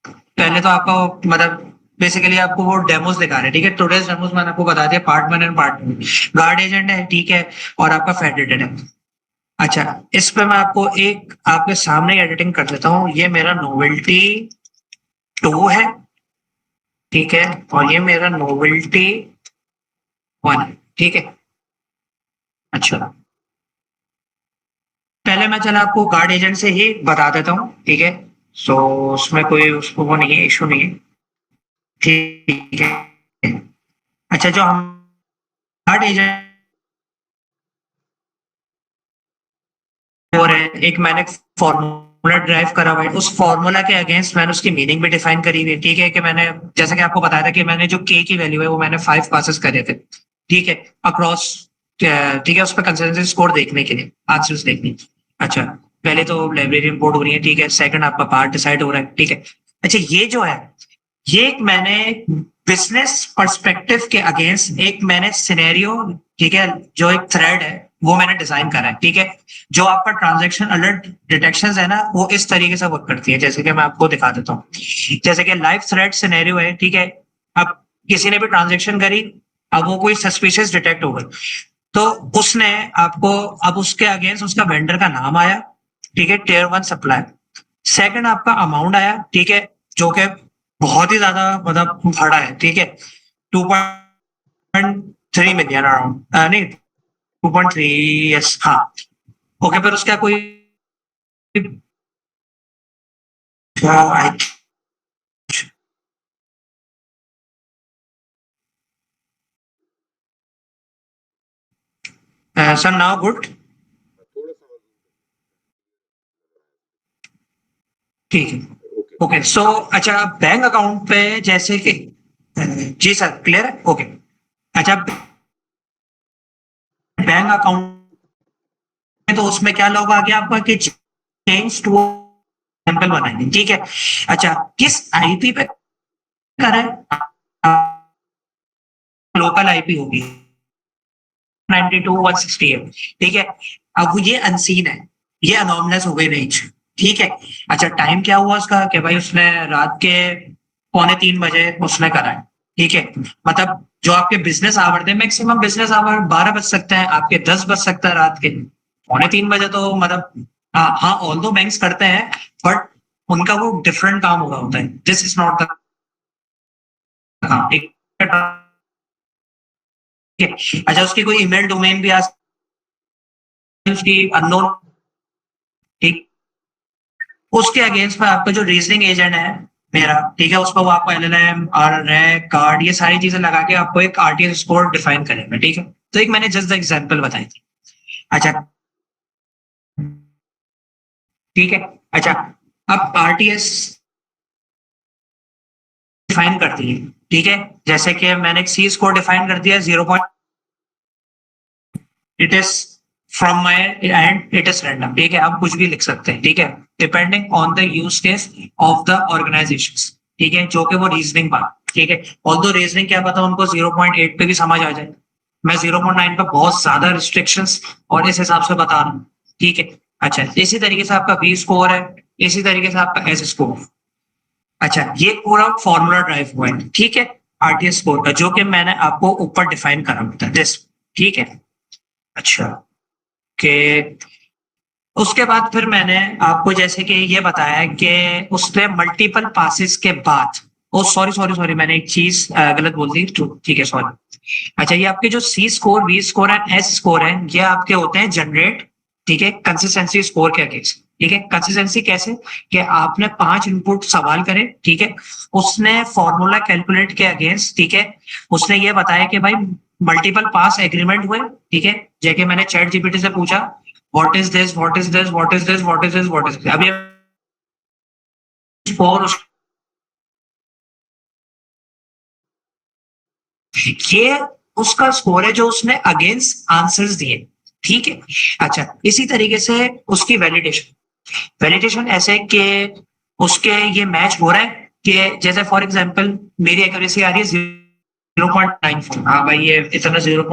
पहले तो आपका मतलब बेसिकली आपको वो डेमोस दिखा रहे हैं, ठीक है। टुडेज डेमोस मैंने आपको बता दिया, part 1 and part 2। Guard agent है, ठीक है, और आपका फेडरेटेड है। अच्छा, इस पे मैं आपको एक आपके सामने एडिटिंग कर देता हूँ। ये मेरा नोवेल्टी 2 है, ठीक है, और ये मेरा नोवेल्टी 1 है, ठीक है। अच्छा, पहले मैं चला आपको गार्ड एजेंट से ही बता देता हूँ, ठीक है। सो उसमें कोई उसको वो नहीं है, इशू नहीं है, ठीक है। अच्छा, जो हम गार्ड एजेंट और एक मैंने फॉर्मूला ड्राइव करा हुआ है, उस फॉर्मूला के अगेंस्ट मैंने उसकी मीनिंग भी डिफाइन करी हुई है, ठीक है, कि मैंने जैसे कि आपको बताया था कि मैंने जो के की वैल्यू है वो मैंने 5 पासेस करे थे, ठीक है, अक्रॉस, ठीक है, उस पर कंसेंसस स्कोर देखने के लिए, आंसर्स देखने। अच्छा, पहले तो लाइब्रेरी इंपोर्ट हो रही है, ठीक है, सेकंड आपका पार्ट डिसाइड हो रहा है, ठीक है। अच्छा, ये जो है ये एक मैंने बिजनेस पर्सपेक्टिव के अगेंस्ट एक मैंने सिनेरियो, ठीक है, जो एक थ्रेड है वो मैंने डिजाइन करा है, ठीक है। जो आपका ट्रांजैक्शन अलर्ट डिटेक्शन है ना, वो इस तरीके से वर्क करती है, जैसे कि मैं आपको दिखा देता हूँ। जैसे कि लाइव थ्रेड सिनेरियो है, ठीक है। अब किसी ने भी ट्रांजैक्शन करी, अब वो कोई सस्पिशियस डिटेक्ट हो गई, तो उसने आपको, अब उसके अगेंस्ट उसका वेंडर का नाम आया, ठीक है, टियर 1 सप्लाई। सेकंड आपका अमाउंट आया, ठीक है, जो कि बहुत ही ज्यादा मतलब बड़ा है, ठीक है, 2.3 मिलियन अराउंड, नहीं, 2.3, यस, हाँ। ओके, पर उसका कोई सर नाउ गुड, थोड़ा सा ठीक है। ओके। ओके, सो अच्छा, बैंक अकाउंट पे जैसे कि जी सर, क्लियर है, ओके। अच्छा, बैंक अकाउंट तो उसमें क्या लॉग आ गया आपका कि चेंज टू सैंपल बनाएंगे, ठीक है। अच्छा, किस आईपी पे करें, लोकल आईपी होगी 92.168, ठीक है। अब ये अनसीन है, ये अनोमलेस हो गई रेंज, ठीक है। अच्छा, टाइम क्या हुआ उसका कि भाई उसने रात के 2:45 बजे उसने करा है, ठीक है। मतलब जो आपके बिजनेस आवर थे, मैक्सिमम बिजनेस आवर 12 बज सकते हैं, आपके 10 बज सकता है रात के 2:45 बजे, तो मतलब हाँ, ऑल दो बैंक्स करते हैं, बट उनका वो डिफरेंट काम हो रहा होता है, दिस इज नॉट द काम, ठीक है। अच्छा, उसकी कोई ईमेल डोमेन भी आ सकती है, उसकी अननोन, ठीक, उसके अगेंस्ट में आपका जो रीजनिंग एजेंट है मेरा, ठीक है, उसको वो आपको एलएलएम और रैक कार्ड ये सारी चीजें लगा के आपको एक आरटीएस स्कोर डिफाइन करेगा, ठीक है। तो एक मैंने जस्ट एग्जांपल बताई थी। अच्छा, ठीक है। अच्छा, अब आरटीएस डिफाइन करती है, ठीक है, जैसे कि मैंने एक सी स्कोर डिफाइन कर दिया 0. It is from my and it is random, ठीक है, आप कुछ भी लिख सकते हैं, ठीक है, depending on the use case of the organisation, ठीक है, जो कि वो रीजनिंग बात, ठीक है, ऑल्दो रीजनिंग क्या पता उनको 0.8 पे भी समझ आ जाए, मैं 0.9 पे बहुत ज्यादा रिस्ट्रिक्शंस और इस हिसाब से बता रहा हूँ, ठीक है। अच्छा, इसी तरीके से आपका बी स्कोर है, इसी तरीके से आपका एस स्कोर। अच्छा, ये पूरा फॉर्मूला ड्राइव हुआ है, ठीक है, आरटीएस स्कोर का, जो कि मैंने आपको ऊपर डिफाइन करा होता है दिस, ठीक है। अच्छा, कि उसके बाद फिर मैंने आपको जैसे कि ये बताया कि उसने मल्टीपल पासिस के बाद, ओ सॉरी सॉरी सॉरी, मैंने एक चीज गलत बोल दी, तो ठीक है, सॉरी। अच्छा, ये आपके जो C score, V score and S score है, ये आपके होते हैं जनरेट, ठीक है, कंसिस्टेंसी स्कोर के अगेंस्ट, ठीक है। कंसिस्टेंसी कैसे कि आपने 5 इनपुट सवाल करे, ठीक है, उसने फॉर्मूला कैलकुलेट के अगेंस्ट, ठीक है, उसने ये बताया कि भाई मल्टीपल पास एग्रीमेंट हुए, ठीक है, जैसे मैंने चैट जीपीटी से पूछा what is this, what is this, what is this, what is this, what is this, अब ये स्कोर, ये उसका स्कोर है जो उसने अगेंस्ट आंसर्स दिए, ठीक है। अच्छा, इसी तरीके से उसकी वैलिडेशन, वैलिडेशन ऐसे कि उसके ये मैच हो रहा है कि जैसे फॉर एग्जांपल मेरी एक्यूरेसी आ रही है 0.94, हाँ भाई ये इतना 0.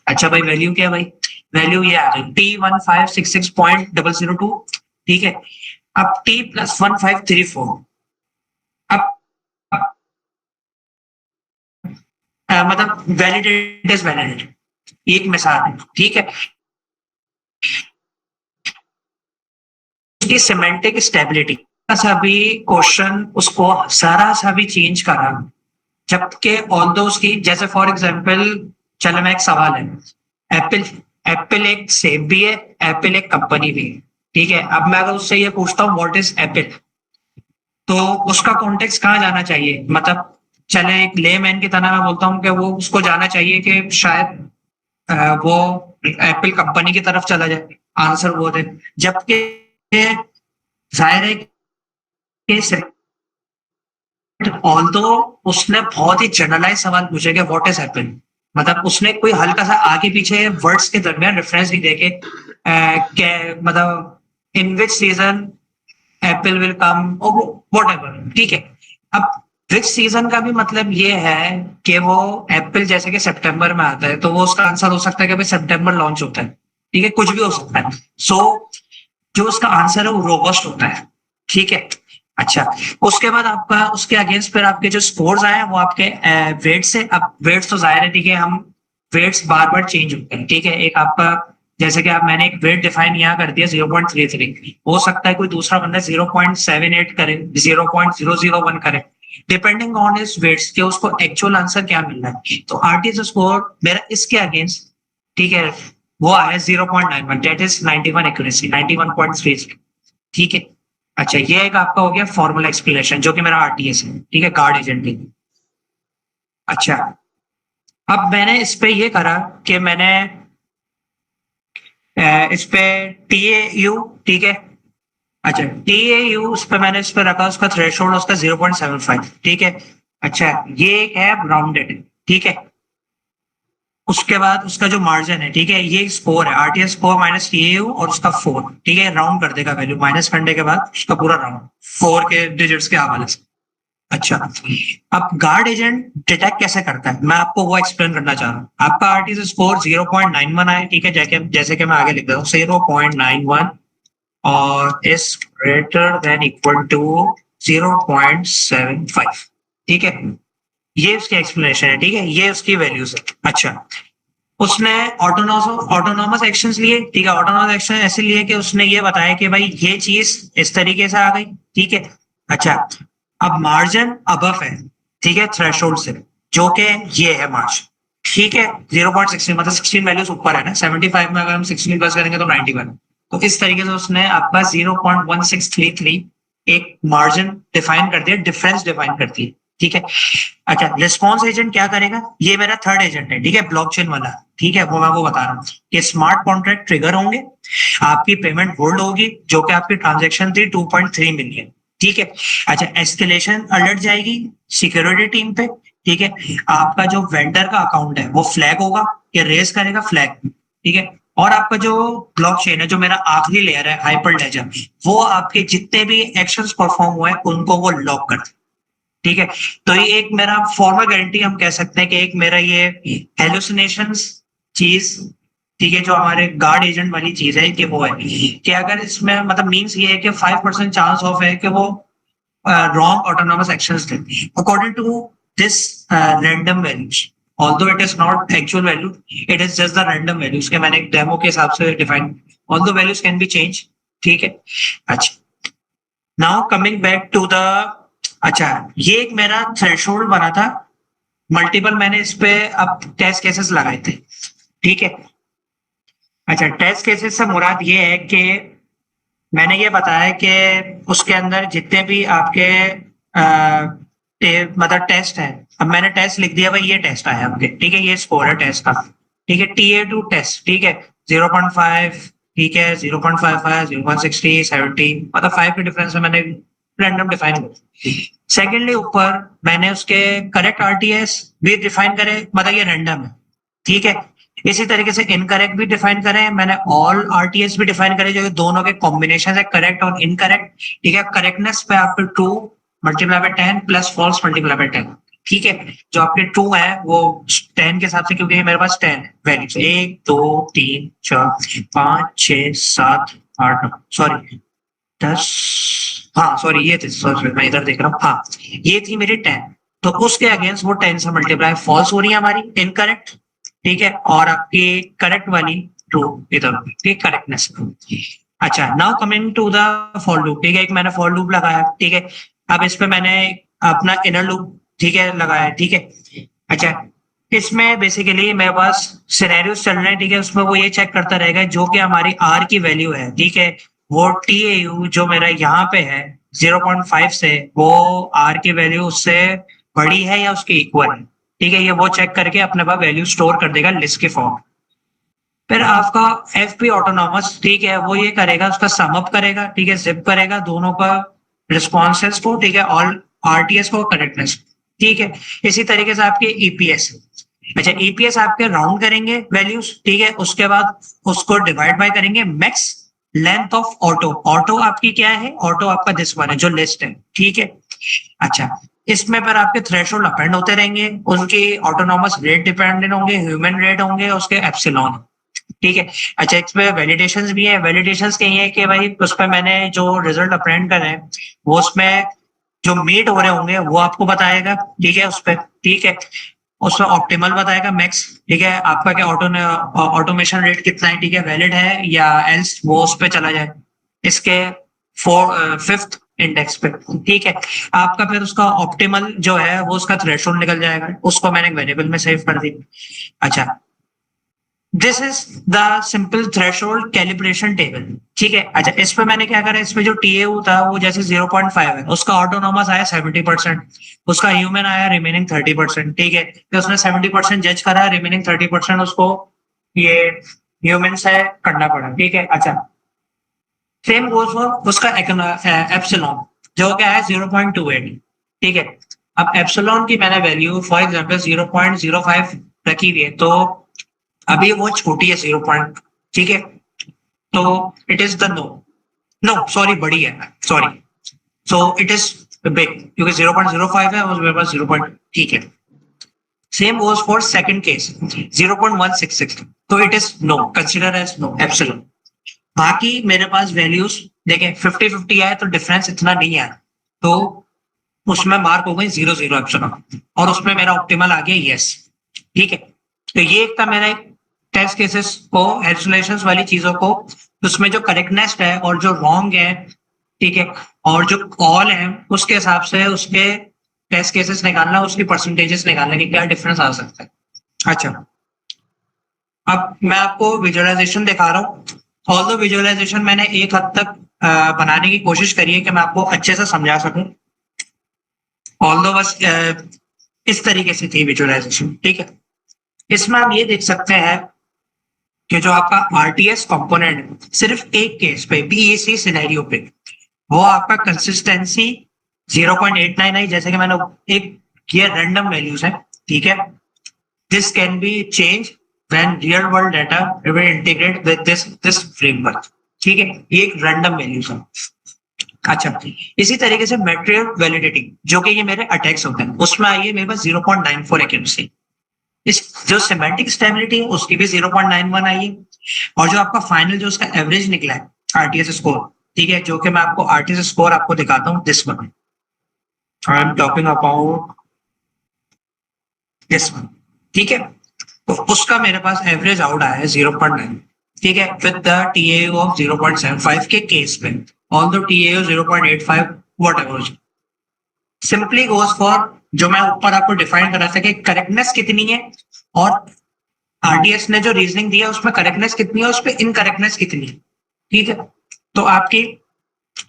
अच्छा भाई, वैल्यू क्या है भाई, वैल्यू ये आ गई T1566.002, ठीक है। अब T+1534, अब मतलब वैलिडेट इज वैलिडेट, एक मिसाल है, ठीक है। उसकी सिमेंटिक स्टेबिलिटी सा भी क्वेश्चन उसको सारा सा भी चेंज करा, जबकि ऑल्दो उसकी जैसे फॉर एग्जांपल, चलो मैं एक सवाल है, एप्पल, एप्पल एक सेब भी है, एप्पल एक कंपनी भी है, ठीक है। अब मैं अगर उससे ये पूछता हूँ व्हाट इज एप्पल, तो उसका कॉन्टेक्स्ट कहाँ जाना चाहिए, मतलब चले एक लेमैन की तरह मैं बोलता हूँ कि वो उसको जाना चाहिए कि शायद वो एप्पल कंपनी की तरफ चला जाए, आंसर वो दे, जबकि जाहिर है कि ऑल्दो उसने बहुत ही जनरलाइज सवाल पूछे कि व्हाट इज एप्पल, मतलब उसने कोई हल्का सा आगे पीछे वर्ड्स के दरमियान रेफरेंस भी देके मतलब in which season Apple will come, whatever, ठीक है। अब विच सीजन का भी मतलब ये है कि वो एप्पल जैसे कि सितंबर में आता है, तो वो उसका आंसर हो सकता है कि भाई सितंबर लॉन्च होता है, ठीक है, कुछ भी हो सकता है। सो जो उसका आंसर है वो रोबस्ट होता है, ठीक है। अच्छा, उसके बाद आपका उसके अगेंस्ट फिर आपके जो स्कोर्स आए हैं वो आपके वेट से, अब वेट्स तो जाहिर है, ठीक है, हम वेट्स बार बार चेंज होते हैं, ठीक है। एक आपका जैसे कि आप मैंने एक वेट डिफाइन यहाँ कर दिया 0.33, हो सकता है कोई दूसरा बंदा 0.78 करे, 0.001 करे, डिपेंडिंग ऑन इस वेट्स के उसको एक्चुअल आंसर क्या मिल रहा है। तो आरटीएस स्कोर मेरा इसके अगेंस्ट, ठीक है, वो आया 0.91, दैट इज 91 एक्यूरेसी, 91.3, ठीक है। अच्छा, ये एक आपका हो गया फॉर्मल एक्सप्लेनेशन जो कि मेरा आरटीएस है, ठीक है, गार्ड एजेंट की। अच्छा, अब मैंने इस पे ये करा कि मैंने इस पे टीएयू, ठीक है, अच्छा टीएयू उस पे मैंने इस पे रखा, उसका थ्रेशोल्ड उसका 0.75, ठीक है। अच्छा, ये एक है राउंडेड, ठीक है। उसके बाद उसका जो मार्जिन है, ठीक है, ये स्कोर है आरटीएस स्कोर माइनस टीएयू और उसका 4, ठीक है, राउंड कर देगा वैल्यू, माइनस करने के बाद उसका पूरा राउंड 4 के डिजिट्स के हवाले से। अच्छा, अब गार्ड एजेंट डिटेक्ट कैसे करता है, मैं आपको वो एक्सप्लेन करना चाह रहा हूँ। आपका आरटीएस स्कोर 0.91 आए, ठीक है, जैसे कि मैं आगे लिख रहा हूँ 0.91 और is greater than equal to 0.75, ठीक है, ये उसकी एक्सप्लेनेशन है, ठीक है, ये उसकी वैल्यूज है। अच्छा, उसने ऑटोनॉमस एक्शंस लिए, ठीक है, ऑटोनॉमस एक्शन ऐसे लिए कि उसने ये बताया कि भाई ये चीज इस तरीके से आ गई, ठीक है। अच्छा, अब मार्जिन अबव है, ठीक है, थ्रेशोल्ड से, जो कि ये है मार्जिन, ठीक है, 0.16, मतलब 16 वैल्यूज ऊपर है ना, 75 में अगर हम 16 प्लस करेंगे तो 91, तो इस तरीके से उसने आपका 0.1633 एक मार्जिन डिफाइन कर दिया, डिफरेंस डिफाइन कर दी, ठीक है। अच्छा, रिस्पॉन्स एजेंट क्या करेगा, ये मेरा थर्ड एजेंट है, ठीक है, ब्लॉकचेन वाला, ठीक है, वो मैं वो बता रहा हूँ कि स्मार्ट कॉन्ट्रैक्ट ट्रिगर होंगे, आपकी पेमेंट होल्ड होगी, जो कि आपकी ट्रांजेक्शन थी 2.3 मिलियन, ठीक है। अच्छा, एस्केलेशन अलर्ट जाएगी सिक्योरिटी टीम पे, ठीक है। आपका जो वेंडर का अकाउंट है वो फ्लैग होगा, या रेज करेगा फ्लैग, ठीक है। और आपका जो ब्लॉकचेन है, जो मेरा आखिरी लेयर है हाइपर लेजर, वो आपके जितने भी एक्शंस परफॉर्म हुए उनको वो लॉक कर, ठीक है। तो ये एक मेरा फॉर्मल गारंटी हम कह सकते हैं कि एक मेरा ये हेलुसिनेशंस चीज, ठीक है, जो हमारे गार्ड एजेंट वाली चीज है कि वो है कि अगर इसमें मतलब मींस ये है कि 5% चांस ऑफ है कि वो wrong autonomous actions थे according to this random values, although it is not actual value, it is just the random values के मैंने एक डेमो के हिसाब से define, although values can be changed, ठीक है। अच्छा, now coming back to the, अच्छा ये एक मेरा थ्रेशोल्ड बना था, मल्टीपल मैंने इस पे अब टेस्ट केसेस लगाए थे, ठीक है। अच्छा, टेस्ट केसेस से मुराद ये है कि मैंने ये बताया कि उसके अंदर जितने भी आपके मतलब टेस्ट है, अब मैंने टेस्ट लिख दिया भाई, ये टेस्ट आया आपके, ठीक है, ये स्कोर है टेस्ट का, ठीक है। TA2 टेस्ट, ठीक है, 0.5, ठीक है, 0.55, 0.60, 70, मतलब 5 के डिफरेंस में मैंने रैंडम डिफाइन कर। सेकेंडली ऊपर मैंने उसके करेक्ट RTS भी डिफाइन करे, मतलब ये रैंडम है, ठीक है। इसी तरीके से इनकरेक्ट भी डिफाइन करें मैंने, ऑल आरटीएस भी डिफाइन करे, जो दोनों के कॉम्बिनेशन है करेक्ट और इनकरेक्ट, ठीक है। करेक्टनेस पे आपके ट्रू मल्टीप्लाई बाय 10 प्लस फॉल्स मल्टीप्लाई बाय 10, ठीक है। जो आपके ट्रू है वो 10 के हिसाब से, क्योंकि मेरे पास 10 वैल्यूज 1 2 3 4 5 6 7 8 9, सॉरी 10, हाँ सॉरी ये थे, सॉरी मैं इधर देख रहा हूँ, हाँ ये थी मेरी 10, तो उसके अगेंस्ट वो 10 से मल्टीप्लाई फॉल्स हो रही है हमारी, इनकरेक्ट, ठीक है। और आपकी करेक्ट वाली ट्रू इधर, ठीक, करेक्टनेस। अच्छा, now coming to the for loop, ठीक है, एक मैंने फॉर लूप लगाया, ठीक है। अब इस पे मैंने अपना इनर लूप, ठीक है, लगाया, ठीक है। अच्छा, इसमें बेसिकली मेरे पास सिनेरियोस चल रहे हैं, ठीक है, उसमें वो ये चेक करता रहेगा जो कि हमारी आर की वैल्यू है, ठीक है, वो TAU जो मेरा यहाँ पे है 0.5 से, वो आर की वैल्यू उससे बड़ी है या उसके इक्वल है, ठीक है। ये वो चेक करके अपने पास वैल्यू स्टोर कर देगा लिस्ट के फॉर्म। फिर आपका FP ऑटोनॉमस, ठीक है, वो ये करेगा, उसका सम अप करेगा, ठीक है, जिप करेगा दोनों का रिस्पॉन्सेस को, ठीक है, ऑल RTS को, करेक्टनेस, ठीक है। इसी तरीके से आपके EPS, अच्छा EPS आपके राउंड करेंगे वैल्यूज, ठीक है, उसके बाद उसको डिवाइड बाय करेंगे max length of auto, auto आपकी क्या है, ऑटो आपका दिस वन है जो लिस्ट है, ठीक है। अच्छा, इसमें पर आपके थ्रेशोल्ड अपेंड होते रहेंगे, उनकी ऑटोनॉमस रेट डिपेंडेंट होंगे, ह्यूमन रेट होंगे, उसके एप्सिलॉन, ठीक है। अच्छा, इसमें वैलिडेशंस भी है, वैलिडेशंस के ये कि भाई उस पर मैंने जो रिजल्ट अपेंड करे हैं वो उसमें जो मीट हो रहे होंगे वो आपको बताएगा, ठीक है, उस पर, ठीक है, उसमें ऑप्टिमल बताएगा मैक्स, ठीक है, आपका क्या ऑटोमेशन रेट कितना है, ठीक है, वैलिड है या एल्स वो उस पर चला जाए इसके फिफ्थ इंडेक्स पे, ठीक है। आपका फिर उसका ऑप्टिमल जो है वो उसका थ्रेशोल्ड निकल जाएगा, उसको मैंने एक वेरिएबल में सेव कर दी। अच्छा, this is the simple threshold calibration table, ठीक है। अच्छा, इस पे मैंने क्या करा, इसमें जो TAU था वो जैसे 0.5 है, उसका ऑटोनॉमस आया 70%, उसका ह्यूमन आया रिमेनिंग 30%, ठीक है। तो उसने 70% जज करा, रिमेनिंग 30% उसको ये ह्यूमन से करना पड़ा, ठीक है। अच्छा, सेम गोज फॉर उसका एप्सिलॉन जो क्या है 0.28, ठीक है। अब एप्सिलॉन की मैंने वैल्यू फॉर एग्जांपल 0.05 रखी हुई है, तो अभी वो छोटी है 0. ठीक है, तो it is the no, no sorry बड़ी है, sorry, so it is big, क्योंकि 0.05 है और मेरे पास 0. ठीक है, same goes for second case 0.166, तो it is no, consider as no epsilon. बाकी मेरे पास वैल्यूज देखें 50-50 आए तो डिफरेंस इतना नहीं आया, तो उसमें मार्क हो गई 0 एप्सिलॉन, और उसमें मेरा ऑप्टिमल आ गया यस, ठीक है। तो ये एक था मेरा टेस्ट केसेस को, हेलुसिनेशंस वाली चीजों को, उसमें जो करेक्टनेस है और जो रॉन्ग है, ठीक है, और जो कॉल है उसके हिसाब से उसके टेस्ट केसेस निकालना, उसकी परसेंटेजेस निकालना कि क्या डिफरेंस आ सकता है। अच्छा, अब मैं आपको विजुअलाइजेशन दिखा रहा हूँ, ऑल्दो विजुअलाइजेशन मैंने एक हद तक बनाने की कोशिश करी है कि मैं आपको अच्छे से समझा सकूं, ऑल्दो बस इस तरीके से थी विजुअलाइजेशन, ठीक है। इसमें आप ये देख सकते हैं कि जो आपका RTS कंपोनेंट सिर्फ एक केस पे BEC सिनेरियो पे वो आपका कंसिस्टेंसी 0.89 आई, जैसे कि मैंने एक ये रैंडम वैल्यूज है, ठीक है। This can be change when real world data will integrate with this framework, ठीक है। ये एक रैंडम वैल्यूज है। अच्छा, इसी तरीके से मेटेरियल वैलिडिटी, जो कि ये मेरे अटैक्स होते हैं, उसमें आई है मेरे पास 0.94 एक्यूरेसी। इस जो सिमेंटिक स्टेबिलिटी है उसकी भी 0.91 आई है। और जो आपका फाइनल जो उसका एवरेज निकला है आरटीएस स्कोर, ठीक है, जो कि मैं आपको आरटीएस स्कोर आपको दिखाता हूँ, this one I am talking about, this one, ठीक है। तो उसका मेरे पास एवरेज आउट आया है 0.9, ठीक है, विद द टीएयू ऑफ 0.75 के केस में, although TAU 0.85 whatever, simply goes for जो मैं ऊपर आपको डिफाइन करा था कि करेक्टनेस कितनी है, और आरडीएस ने जो रीजनिंग दिया उसमें करेक्टनेस कितनी है, उस पर इनकरेक्टनेस कितनी है, ठीक है। तो आपकी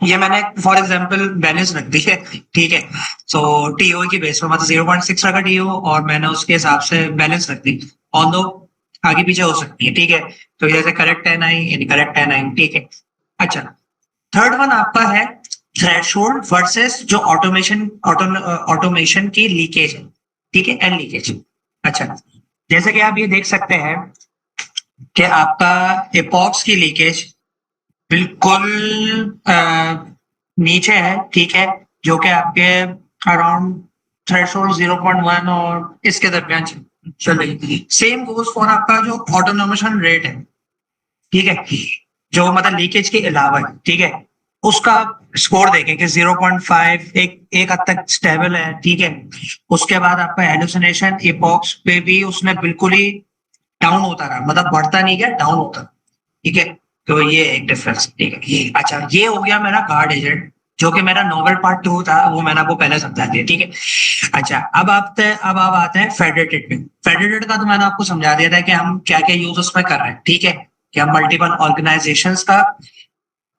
ये मैंने फॉर एग्जांपल बैलेंस रख दी है, ठीक है। सो टीओ की बेस पर मतलब 0.6 रखा टीओ, और मैंने उसके हिसाब से बैलेंस रख दी, ऑल्दो आगे पीछे हो सकती है, ठीक है। तो जैसे करेक्ट 10 आई, इनकरेक्ट 10 आई, ठीक है। अच्छा, थर्ड वन आपका है थ्रेशोल्ड वर्सेस जो ऑटोमेशन की लीकेज है, ठीक है, एन लीकेज। अच्छा, जैसे कि आप ये देख सकते हैं कि आपका एपॉक्स की लीकेज बिल्कुल नीचे है, ठीक है, जो कि आपके अराउंड थ्रेशोल्ड 0.1 और इसके दरमियान चल रही। सेम गोज फॉर आपका जो ऑटोनोमेशन रेट है, ठीक है, जो मतलब लीकेज के अलावा है, ठीक है, उसका स्कोर देखें कि 0.5 एक हद तक स्टेबल है, ठीक है। उसके बाद आपका हेलुसिनेशन एपॉक्स पे भी उसने बिल्कुल ही डाउन होता रहा, मतलब बढ़ता नहीं गया, डाउन होता, ठीक है। तो ये एक डिफरेंस, ठीक है। अच्छा, ये हो गया मेरा गार्ड एजेंट, जो कि मेरा नोवेल पार्ट 2 था, वो मैंने आपको पहले समझा दिया, ठीक है। अच्छा, अब आप आते हैं फेडरेटेड पे। फेडरेटेड का तो मैंने आपको समझा दिया था कि हम क्या क्या यूज उसमें कर रहे हैं, ठीक है, कि हम मल्टीपल ऑर्गेनाइजेशंस का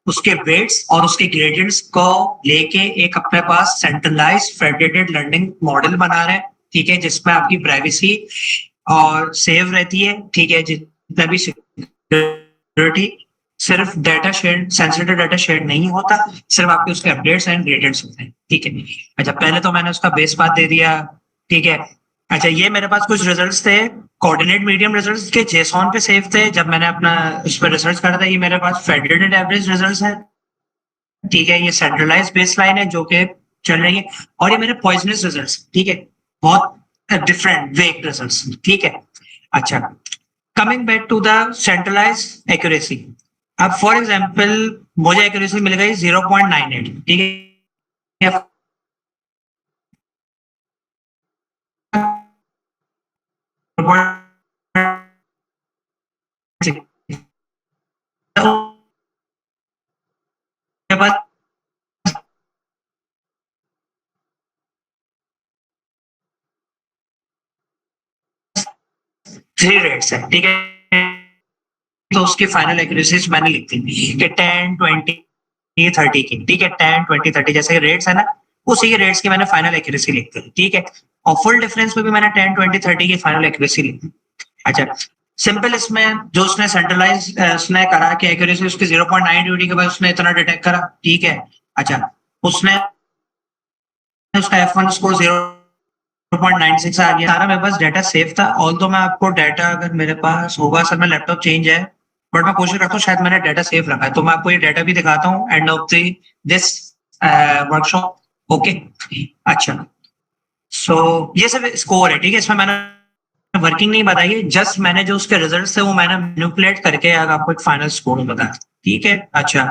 उसके वेट्स और उसके ग्रेडियंट्स को लेके एक अपने पास सेंट्रलाइज फेडरेटेड लर्निंग मॉडल बना रहे हैं, ठीक है, जिसमें आपकी प्राइवेसी और सेव रहती है, ठीक है, जितना भी सिक्योरिटी, सिर्फ data share, sensitive data share नहीं होता, सिर्फ आपके उसके अपडेट्स एंड ग्रेडियंट्स होते हैं, ठीक है। अच्छा, पहले तो मैंने उसका बेस पाथ दे दिया, ठीक है। अच्छा, ये मेरे पास कुछ रिजल्ट्स थे, कोऑर्डिनेट मीडियम रिजल्ट्स के जेसॉन पे सेव थे, जब मैंने अपना उस पर रिसर्च करा था। ये मेरे पास फेडरेटेड एवरेज रिजल्ट्स है, ठीक है, ये सेंट्रलाइज बेसलाइन है जो कि चल रही है, और ये मेरे पॉइजनस रिजल्ट्स, ठीक है, बहुत डिफरेंट वेक रिजल्ट्स, ठीक है। अच्छा, coming back to the centralize accuracy, अब फॉर एग्जांपल मुझे एक्यूरेसी मिल गई 0.98, ठीक है, बस 3 रेट्स है, ठीक है। तो उसकी फाइनल एक्यूरेसी मैंने लिख दी कि 10, 20, 30 की, ठीक है, 10, 20, 30 जैसे रेट्स है ना, उसी के रेट्स की मैंने फाइनल एक्यूरेसी लिख दी, ठीक है। और फुल डिफरेंस में भी मैंने 10, 20, 30 की फाइनल एक्यूरेसी लिख दी। अच्छा, सिंपल इसमें जो उसने सेंट्रलाइज उसने करा कि एक्यूरेसी उसकी 0.9 ड्यूटी के बाद उसने इतना डिटेक्ट करा, ठीक है। अच्छा, उसने उसका F1 स्कोर 0.96 आ गया, सारा मेरे पास डाटा सेव था। ऑल तो मैं आपको डाटा अगर मेरे पास होगा, सर मैं लैपटॉप चेंज है, बट मैं कोशिश करता हूँ शायद मैंने डाटा सेव रखा है, तो मैं आपको ये डाटा भी दिखाता हूँ end of this workshop, okay. अच्छा, सो ये सब स्कोर है, ठीक है, इसमें मैंने वर्किंग नहीं बताई, जस्ट मैंने जो उसके रिजल्ट थे वो मैंने मैनिपुलेट करके आपको एक फाइनल स्कोर बताया, ठीक है। अच्छा,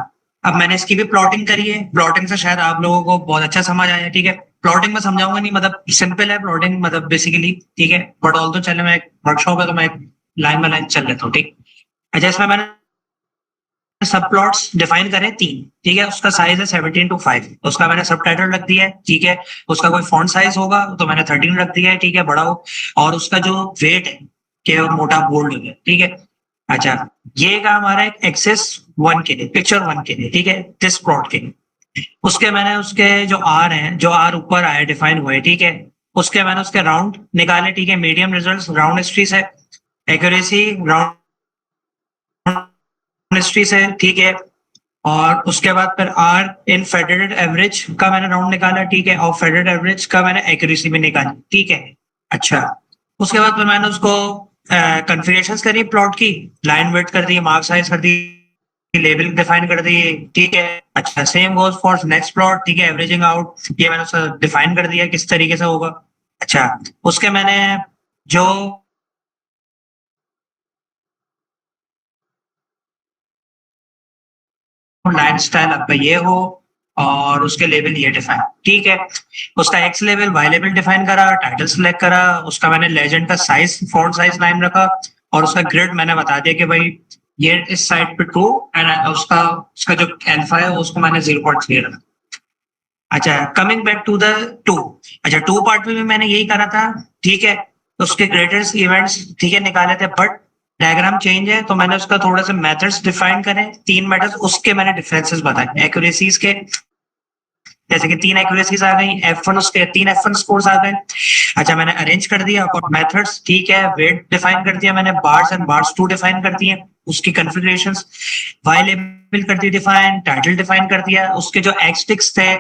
अब मैंने इसकी भी प्लॉटिंग करी है, प्लॉटिंग से शायद आप लोगों को बहुत अच्छा समझ आया, ठीक है। प्लॉटिंग में समझाऊंगा नहीं, मतलब सिंपल है प्लॉटिंग, मतलब बेसिकली, ठीक है, बट ऑल तो चले मैं एक वर्कशॉप है तो मैं लाइन बाय लाइन चल लेता हूँ, ठीक। अच्छा, इसमें मैंने सब प्लॉट्स डिफाइन करे 3, ठीक है, उसका साइज है 17:5, उसका मैंने सब टाइटल रख दिया है, ठीक है। उसका कोई फॉन्ट साइज होगा तो मैंने 13 रख दिया है, ठीक है, बड़ा हो। और उसका जो वेट है कि मोटा बोल्ड हो गया, ठीक है। अच्छा, ये का हमारा एक एक्सेस 1 के लिए, पिक्चर 1 के लिए, ठीक है, दिस प्लॉट के लिए। उसके मैंने उसके जो आर हैं, जो आर ऊपर आए डिफाइन हुए, ठीक है, उसके मैंने उसके राउंड निकाले, ठीक है, मीडियम रिजल्ट राउंड हिस्ट्री से, एक्यूरेसी राउंड हिस्ट्री से, ठीक है। और उसके बाद फिर आर इन फेडरेटेड एवरेज का मैंने राउंड निकाला, ठीक है, और फेडरेटेड एवरेज का मैंने एक्यूरेसी भी निकाली, ठीक है। अच्छा, उसके बाद फिर मैंने उसको कॉन्फ़िगरेशंस करी प्लॉट की, लाइन वेट कर दी, मार्क साइज कर दी, लेबल डिफाइन कर दिए, ठीक है। अच्छा, same goes for next plot, ठीक है, एवरेजिंग आउट, ये मैंने उसको डिफाइन कर दिया किस तरीके से होगा। अच्छा, उसके मैंने जो लाइन स्टाइल आपका ये हो और उसके लेवल ये डिफाइन, ठीक है। उसका X level Y level define करा, टाइटल सिलेक्ट करा, उसका मैंने लेजेंड का साइज फॉन्ट साइज नाम रखा, और उसका ग्रिड मैंने बता दिया कि भाई ये इस साइड पे 2 एंड उसका उसका जो अल्फा है उसको मैंने 0.3 रखा। अच्छा, कमिंग बैक टू द 2, अच्छा 2 पार्ट में भी मैंने यही करा था, ठीक है। तो उसके ग्रेटेस्ट इवेंट्स, ठीक है, निकाले थे, बट डायग्राम चेंज है, तो मैंने उसका थोड़ा सा मेथड्स डिफाइन करे, 3 मेथड्स, उसके मैंने डिफरेंसेस बताए एक्यूरेसीज के, जैसे कि 3 एक्यूरेसीज आ गई, F1 उसके 3 F1 स्कोर्स आ गए। अच्छा, मैंने अरेंज कर दिया और मेथड्स, ठीक है, वेट डिफाइन कर दिया मैंने, बार्स एंड बार्स 2 डिफाइन कर दिए, उसकी कॉन्फ़िगरेशंस, वाई लेवल कर दी डिफाइन, टाइटल डिफाइन कर दिया, उसके जो एक्सटिक्स थे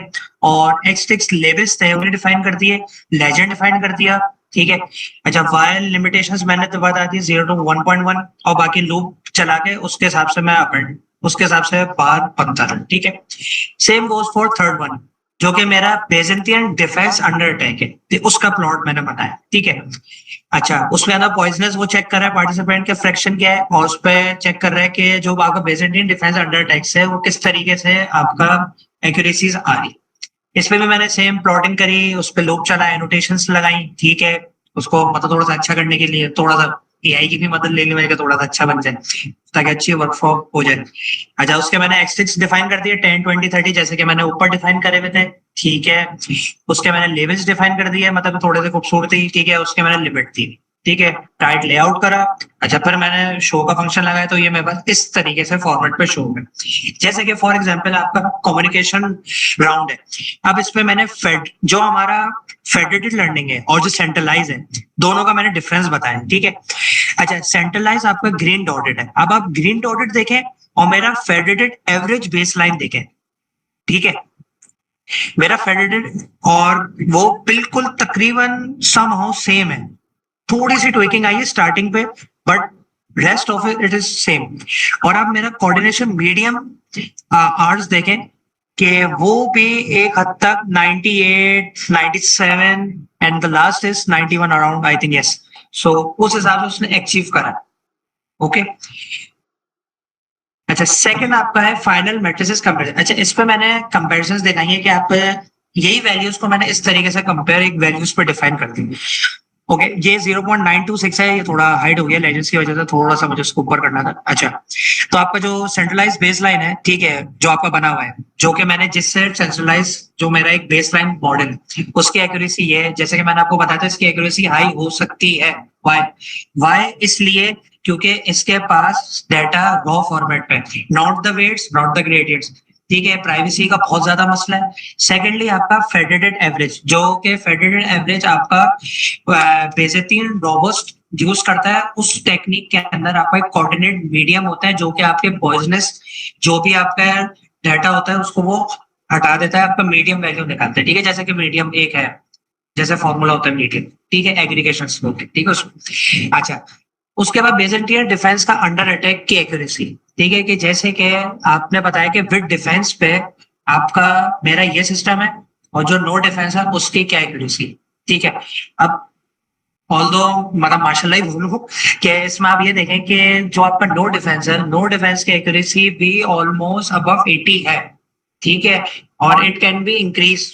और एक्सटिक्स लेवल्स थे उन्हें डिफाइन कर दिए, लेजेंड डिफाइन कर दिया, ठीक है। अच्छा, वाइल लिमिटेशंस मैंने तो बता दी 0 to 1.1, और बाकी लूप चला के उसके हिसाब से मैं अपेंड, उसके हिसाब से बार बनता रहा, ठीक है। Same goes for third one, जो कि मेरा बेजेंटियन डिफेंस अंडर अटैक है, तो उसका प्लॉट मैंने बताया, ठीक है। अच्छा, उसमें ना पॉइजनस वो चेक कर रहा है पार्टिसिपेंट के फ्रैक्शन क्या है, और उस पर चेक कर रहा है कि जो आपका बेजेंटियन डिफेंस अंडर अटैक है वो किस तरीके से आपका एक्यूरेसीज आ रही। इसमें भी मैंने सेम प्लॉटिंग करी, उस पर लूप चला, एनोटेशंस लगाई, ठीक है। उसको मतलब थोड़ा सा अच्छा करने के लिए थोड़ा सा एआई की भी मदद ले ली मैंने, कि थोड़ा सा अच्छा बन जाए ताकि अच्छी वर्कफ्लो हो जाए। अच्छा, उसके मैंने एक्सटिक्स डिफाइन कर दिए 10 20 30, जैसे कि मैंने ऊपर डिफाइन करे हुए थे, ठीक है। उसके मैंने लेवल्स डिफाइन कर दिए, मतलब थोड़े से खूबसूरती, ठीक है। उसके मैंने लिमिट दी, ठीक है, टाइट लेआउट करा। अच्छा, फिर मैंने शो का फंक्शन लगाया, तो ये मेरे पास इस तरीके से फॉर्मेट पे शो है। जैसे कि फॉर एग्जांपल आपका कम्युनिकेशन राउंड है, अब इसमें मैंने फेड, जो हमारा फेडरेटेड लर्निंग है और जो सेंट्रलाइज है, दोनों का मैंने डिफरेंस बताया, ठीक है। अच्छा, सेंट्रलाइज आपका ग्रीन डॉटेड है, अब आप ग्रीन डॉटेड देखें और मेरा फेडरेटेड एवरेज बेसलाइन देखें, ठीक है। मेरा फेडरेटेड और वो बिल्कुल तकरीबन समहाउ सेम है, थोड़ी सी ट्विकिंग आई है स्टार्टिंग पे, but rest of it is same. और आप मेरा कोऑर्डिनेशन मीडियम आर्ट्स देखें कि वो भी एक हद तक 98 97 and the last is 91 around, I think, yes. So उस हिसाब से उसने अचीव करा, ओके। अच्छा, सेकंड आपका है फाइनल मैट्रिसेस कंपैरिजन। अच्छा, इस पे मैंने कंपैरिजंस दिखाई है कि आप यही वैल्यूज को मैंने इस तरीके से कंपेयर एक वैल्यूज पे डिफाइन कर दी, ओके। ये 0.926 है, ये थोड़ा हाइड हो गया लेजेंड्स की वजह से, थोड़ा सा मुझे उसको ऊपर करना था। अच्छा, तो आपका जो सेंट्रलाइज बेस लाइन है, ठीक है, जो आपका बना हुआ है, जो कि मैंने जिससे सेंट्रलाइज, जो मेरा एक बेस लाइन मॉडल है, उसकी एक्यूरेसी ये है, जैसे कि मैंने आपको बताया था, इसकी एक्यूरेसी हाई हो सकती है। वाई वाई इसलिए क्योंकि इसके पास डाटा रॉ फॉर्मेट पे, not the weights, not the gradients, ठीक है। प्राइवेसी का बहुत ज्यादा मसला है। सेकेंडली आपका फेडरेटेड एवरेज, जो कि फेडरेटेड एवरेज आपका बेसिकली रोबस्ट यूज करता है, उस टेक्निक के अंदर आपका एक कोऑर्डिनेट मीडियम होता है, जो कि आपके पॉइजनस जो भी आपका डाटा होता है उसको वो हटा देता है, आपका मीडियम वैल्यू निकालता है, ठीक है। जैसे कि मीडियम एक है, जैसे फॉर्मूला होता है मीडियम, ठीक है, एग्रीगेशन ठीक है उसमें। अच्छा, उसके बाद बेजेंटियर डिफेंस का अंडर अटैक की एक्यूरेसी, ठीक है, कि जैसे कि आपने बताया कि विद डिफेंस पे आपका मेरा ये सिस्टम है, और जो नो डिफेंस है उसकी क्या एक्यूरेसी, ठीक है। अब ऑल्दो मतलब माशाल्लाह ही बोलूं कि इसमें आप ये देखें कि जो आपका नो डिफेंस है, नो डिफेंस की एक्यूरेसी भी ऑलमोस्ट अबव 80 है, ठीक है। और it can be increase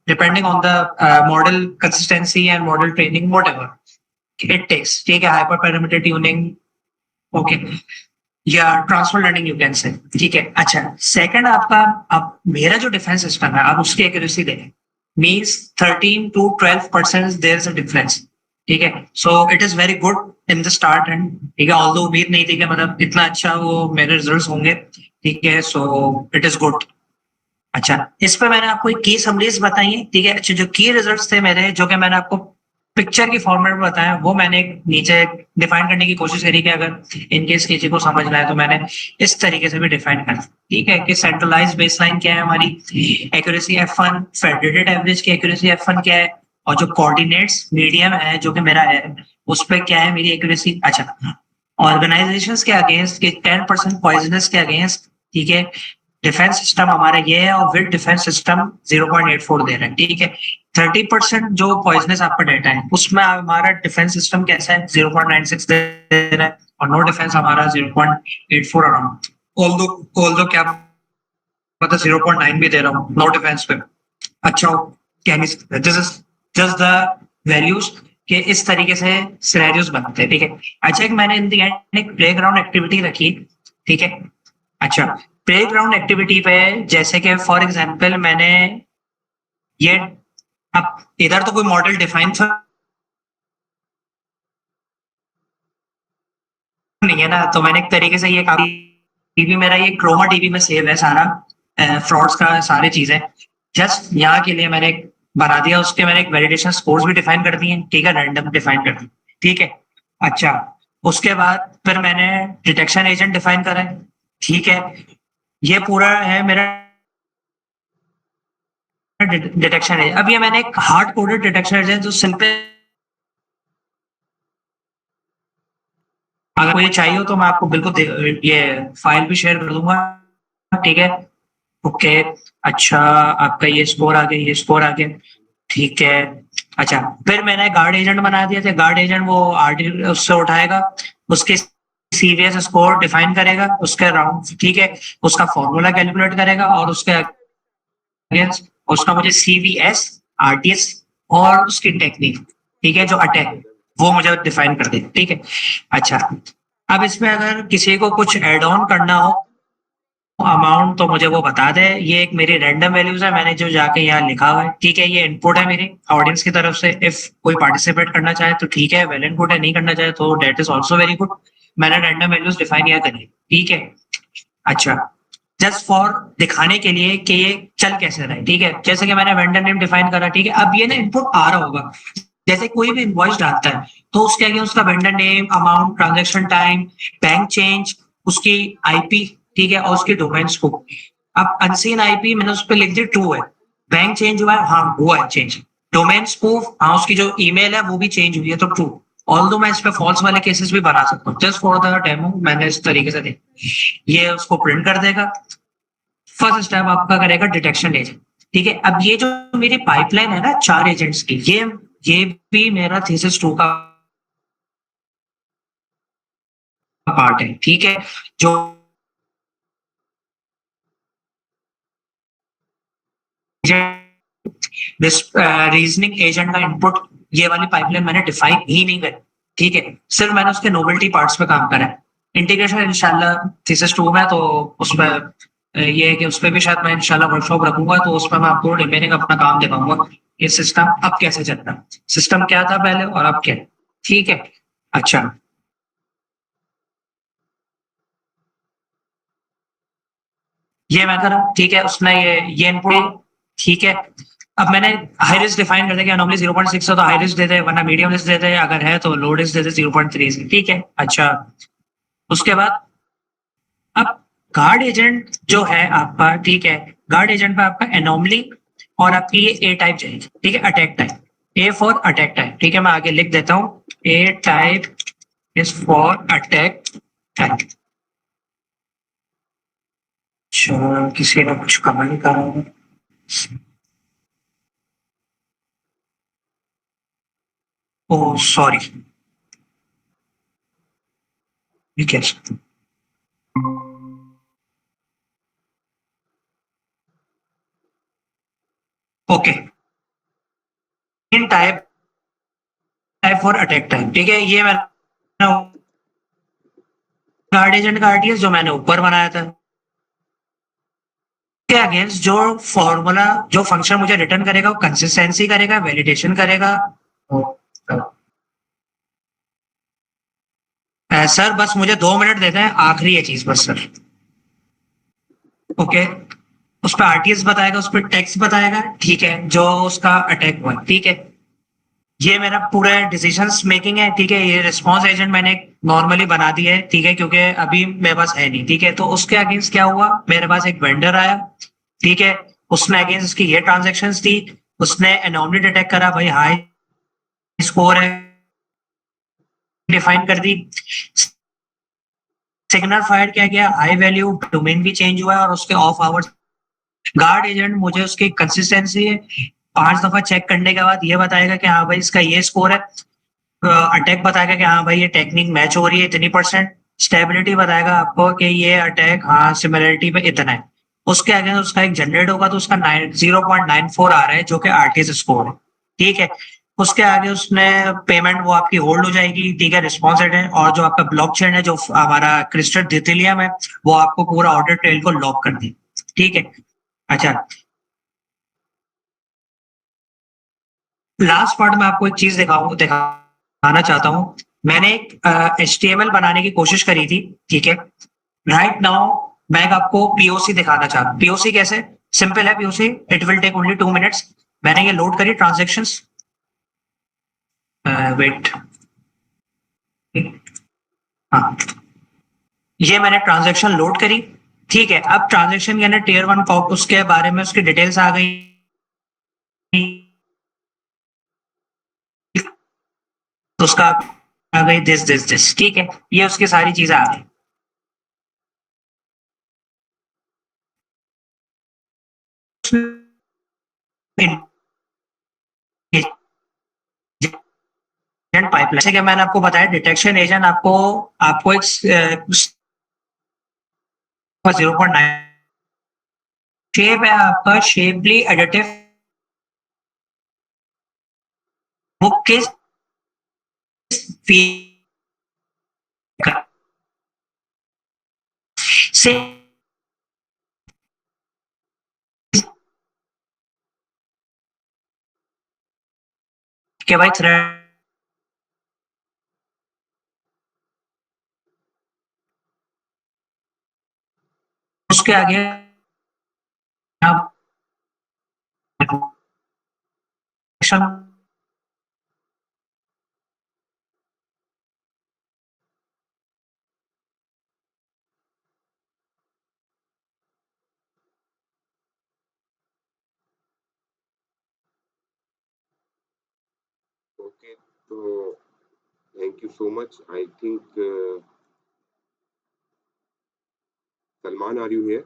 depending on the model consistency and model training whatever it takes, ठीक है, हाइपर पैरामीटर ट्यूनिंग, ओके, या transfer learning you can say, ठीक है। अच्छा, सेकंड आपका, अब मेरा जो डिफेंस सिस्टम है, आप उसकी एक्यूरेसी देखें, means 13 to 12% there is a difference, ठीक है। So it is very good in the start end, ठीक है, ऑल्दो उम्मीद नहीं थी कि मतलब इतना अच्छा वो मेरे रिजल्ट्स होंगे, ठीक है। So it is good. अच्छा, इस पे मैंने आपको एक की समरीज बताई है, ठीक है। अच्छा, जो की रिजल्ट्स थे मेरे, जो कि मैंने आपको पिक्चर की फॉर्मेट में बताया वो मैंने नीचे डिफाइन करने की कोशिश करी कि अगर इनकेस किसी को समझना है तो मैंने इस तरीके से भी डिफाइन कर, ठीक है, कि सेंट्रलाइज बेसलाइन क्या है हमारी, एक्यूरेसी F1, फेडरेटेड एवरेज की एक्यूरेसी F1 क्या है, और जो कोऑर्डिनेट्स मीडियम है जो कि मेरा है उस पर क्या है मेरी एक्यूरेसी। अच्छा, ऑर्गेनाइजेशंस के अगेंस्ट के 10% पॉइजनस के अगेंस्ट, ठीक है, डिफेंस सिस्टम हमारा ये है और विद डिफेंस सिस्टम 0.84 दे रहा है, ठीक है। 30% जो पॉइजनस आपका डेटा है उसमें हमारा डिफेंस सिस्टम कैसा है, 0.96 दे रहा है, और नो डिफेंस हमारा 0.84 अराउंड। ऑल्दो क्या पता 0.9 भी दे रहा हूँ नो डिफेंस पे। अच्छा, this is just the values के इस तरीके से सिनेरियोस बनते हैं, ठीक है। अच्छा, एक मैंने इन दी एंड एक प्लेग्राउंड एक्टिविटी रखी, ठीक है। अच्छा, प्लेग्राउंड एक्टिविटी पे जैसे कि फॉर एग्जांपल मैंने ये, अब इधर तो कोई मॉडल डिफाइन नहीं है ना, तो मैंने एक तरीके से ये काफी डीबी मेरा ये क्रोमा डीबी में सेव है सारा फ्रॉड्स का सारी चीजें। जस्ट यहाँ के लिए मैंने एक बना दिया, उसके मैंने एक वैलिडेशन स्कोर्स भी डिफाइन कर दिए, ठीक है, रैंडम डिफाइन कर दी, ठीक है। अच्छा, उसके बाद फिर मैंने डिटेक्शन एजेंट डिफाइन करा है, ठीक है। ये पूरा है मेरा डिटेक्शन एजेंट। अब ये मैंने एक हार्ड कोडेड डिटेक्शन एजेंट जो सिंपल, अगर कोई चाहिए हो तो मैं आपको बिल्कुल ये फाइल भी शेयर कर दूंगा, ठीक है। ओके, अच्छा, आपका ये स्कोर आ गया, ये स्कोर आ गया, ठीक है। अच्छा, फिर मैंने गार्ड एजेंट बना दिया था, गार्ड एजेंट वो आरटी उससे उठाएगा, उसके सीवीएस स्कोर डिफाइन करेगा, उसके राउंड, ठीक है, उसका फॉर्मूला कैलकुलेट करेगा और उसके अगेंस्ट उसका मुझे सीवीएस, आरटीएस और उसकी टेक्निक, ठीक है, जो अटैक वो मुझे डिफाइन कर दे, ठीक है। अच्छा, अब इसमें अगर किसी को कुछ एड ऑन करना हो अमाउंट तो मुझे वो बता दे। ये एक मेरी रैंडम वैल्यूज है, मैंने जो जाके यहाँ लिखा हुआ है, ठीक है। ये इनपुट है मेरी ऑडियंस की तरफ से, इफ कोई पार्टिसिपेट करना चाहे तो ठीक है, वेल एंड गुड है, नहीं करना चाहे तो that is also very good. मैंने रैंडम वैल्यूज डिफाइन यहाँ करी, ठीक है। अच्छा, जस्ट फॉर दिखाने के लिए कि ये चल कैसे रहा है, ठीक है, जैसे कि मैंने वेंडर नेम डिफाइन करा, ठीक है। अब ये ना इनपुट आ रहा होगा, जैसे कोई भी इनवॉइस डालता है तो उसके आगे उसका vendor name, amount, transaction time, bank change, उसकी आईपी, ठीक है, और उसकी डोमेन स्कोप। अब अनसीन आईपी मैंने उस पर लिख दी ट्रू है, बैंक चेंज हुआ है, हाँ हुआ है चेंज, डोमेन स्कोप, हाँ उसकी जो ईमेल है वो भी चेंज हुई है तो ट्रू। ऑल्दो मैं इस पे फॉल्स वाले केसेस भी बना सकता हूँ, जस्ट फॉर द डेमो मैंने इस तरीके से दे, ये उसको प्रिंट कर देगा। फर्स्ट स्टेप आपका करेगा डिटेक्शन एजेंट, ठीक है। अब ये जो मेरी पाइपलाइन है ना 4 एजेंट्स की, ये भी मेरा थीसिस 2 का पार्ट है, ठीक है। जो रीजनिंग एजेंट का इनपुट, ये वाली पाइपलाइन मैंने डिफाइन ही नहीं करी, ठीक है, सिर्फ मैंने उसके नोवेल्टी पार्ट्स पे काम करा है। इंटीग्रेशन इंशाल्लाह थीसिस 2 में तो उसमें ये है कि उस पर भी शायद मैं इंशाल्लाह वर्कशॉप रखूंगा, तो उसमें मैं आपको रिमेनिंग अपना काम दिखाऊंगा, ये सिस्टम अब कैसे चल रहा है, सिस्टम क्या था पहले और अब क्या है, ठीक है। अच्छा, ये मैं करा, ठीक है, उसने ये इनपुट, ठीक है। अब मैंने हाई रिस्क डिफाइन कर दिया कि नॉर्मली 0.6 हो तो हाई रिस्क दे दे, वरना मीडियम रिस्क दे दे, अगर है तो लो रिस्क दे दे 0.3 से, ठीक है। अच्छा, उसके बाद अब गार्ड एजेंट जो है आपका, ठीक है, गार्ड एजेंट पे आपका एनोमली और आपकी ये ए टाइप जाएगी, ठीक है, attack type, A for attack type, ठीक है, मैं आगे लिख देता हूँ, A type is for attack type. अच्छा, किसी ने कुछ कमेंट करा है? ओह सॉरी, ये कैसे, okay, in type, type for attack type, ठीक है। ये मैंने गार्ड एजेंट का आरटीएस जो मैंने ऊपर बनाया था के अगेंस्ट जो फॉर्मूला, जो फंक्शन मुझे रिटर्न करेगा वो कंसिस्टेंसी करेगा, वैलिडेशन करेगा। सर बस मुझे 2 मिनट देते हैं, आखिरी ये चीज बस सर। ओके, उस पर आरटीएस बताएगा, उस पर टेक्स्ट बताएगा, ठीक है, जो उसका अटैक हुआ, ठीक है। ये मेरा पूरा डिसीजंस मेकिंग है, ठीक है। ये रिस्पॉन्स एजेंट मैंने नॉर्मली बना दिया है, ठीक है, क्योंकि अभी मेरे पास है नहीं, ठीक है। तो उसके अगेंस्ट क्या हुआ, मेरे पास एक वेंडर आया, ठीक है। उसने अगेंस्ट उसकी ये ट्रांजेक्शन्स थी, उसने एनोमली डिटेक्ट करा, भाई हाई स्कोर है, डिफाइन कर दी। सिग्नल फायर क्या गया, हाई वैल्यू डोमेन भी चेंज हुआ है और उसके ऑफ आवर्स। गार्ड एजेंट मुझे उसकी कंसिस्टेंसी 5 दफा चेक करने के बाद ये बताएगा कि हाँ भाई इसका ये स्कोर है। अटैक बताएगा कि हाँ भाई ये टेक्निक मैच हो रही है इतनी परसेंट। स्टेबिलिटी बताएगा आपको कि ये अटैक हाँ सिमिलरिटी पे इतना है। उसके आगे उसका एक जनरेट होगा तो उसका 0.94 आ रहा है जो कि आरटीएस स्कोर है, ठीक है। उसके आगे उसने पेमेंट वो आपकी होल्ड हो जाएगी, ठीक है, रिस्पॉन्स रेट है। और जो आपका ब्लॉक चेन है, जो हमारा क्रिस्टल डिथिलियम है, वो आपको पूरा ऑर्डर ट्रेल को लॉक कर दी, ठीक है। अच्छा, लास्ट पार्ट में आपको एक चीज दिखाना चाहता हूँ। मैंने एक HTML बनाने की कोशिश करी थी, ठीक है। राइट नाउ मैं आपको पीओसी दिखाना चाहता हूँ। पीओसी कैसे, सिंपल है POC, it will take only 2 minutes. मैंने ये लोड करी ट्रांजेक्शन्स, वेट, हाँ, ये मैंने ट्रांजेक्शन लोड करी, ठीक है। अब ट्रांजेक्शन के अंदर टीयर 1 उसके बारे में उसकी डिटेल्स आ गई, तो उसका आ गई दिस, ठीक है। ये उसकी सारी चीजें आ गई। पाइपलाइन, जैसे कि मैंने आपको बताया, डिटेक्शन एजेंट आपको आपको एक 0.9 शेप है आपका, शेपली एडिटिव बुक किस से के भाई थ्रेड, उसके आगे आप Okay, so thank you so much. I think Salman, are you here?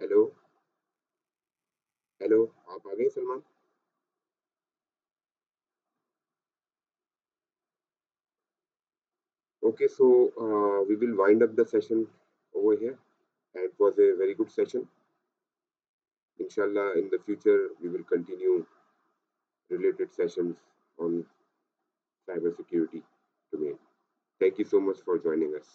Hello, hello, आप आ गए Salman? Okay, so we will wind up the session over here. And it was a very good session. Inshallah, in the future, we will continue related sessions on cybersecurity domain. Thank you so much for joining us.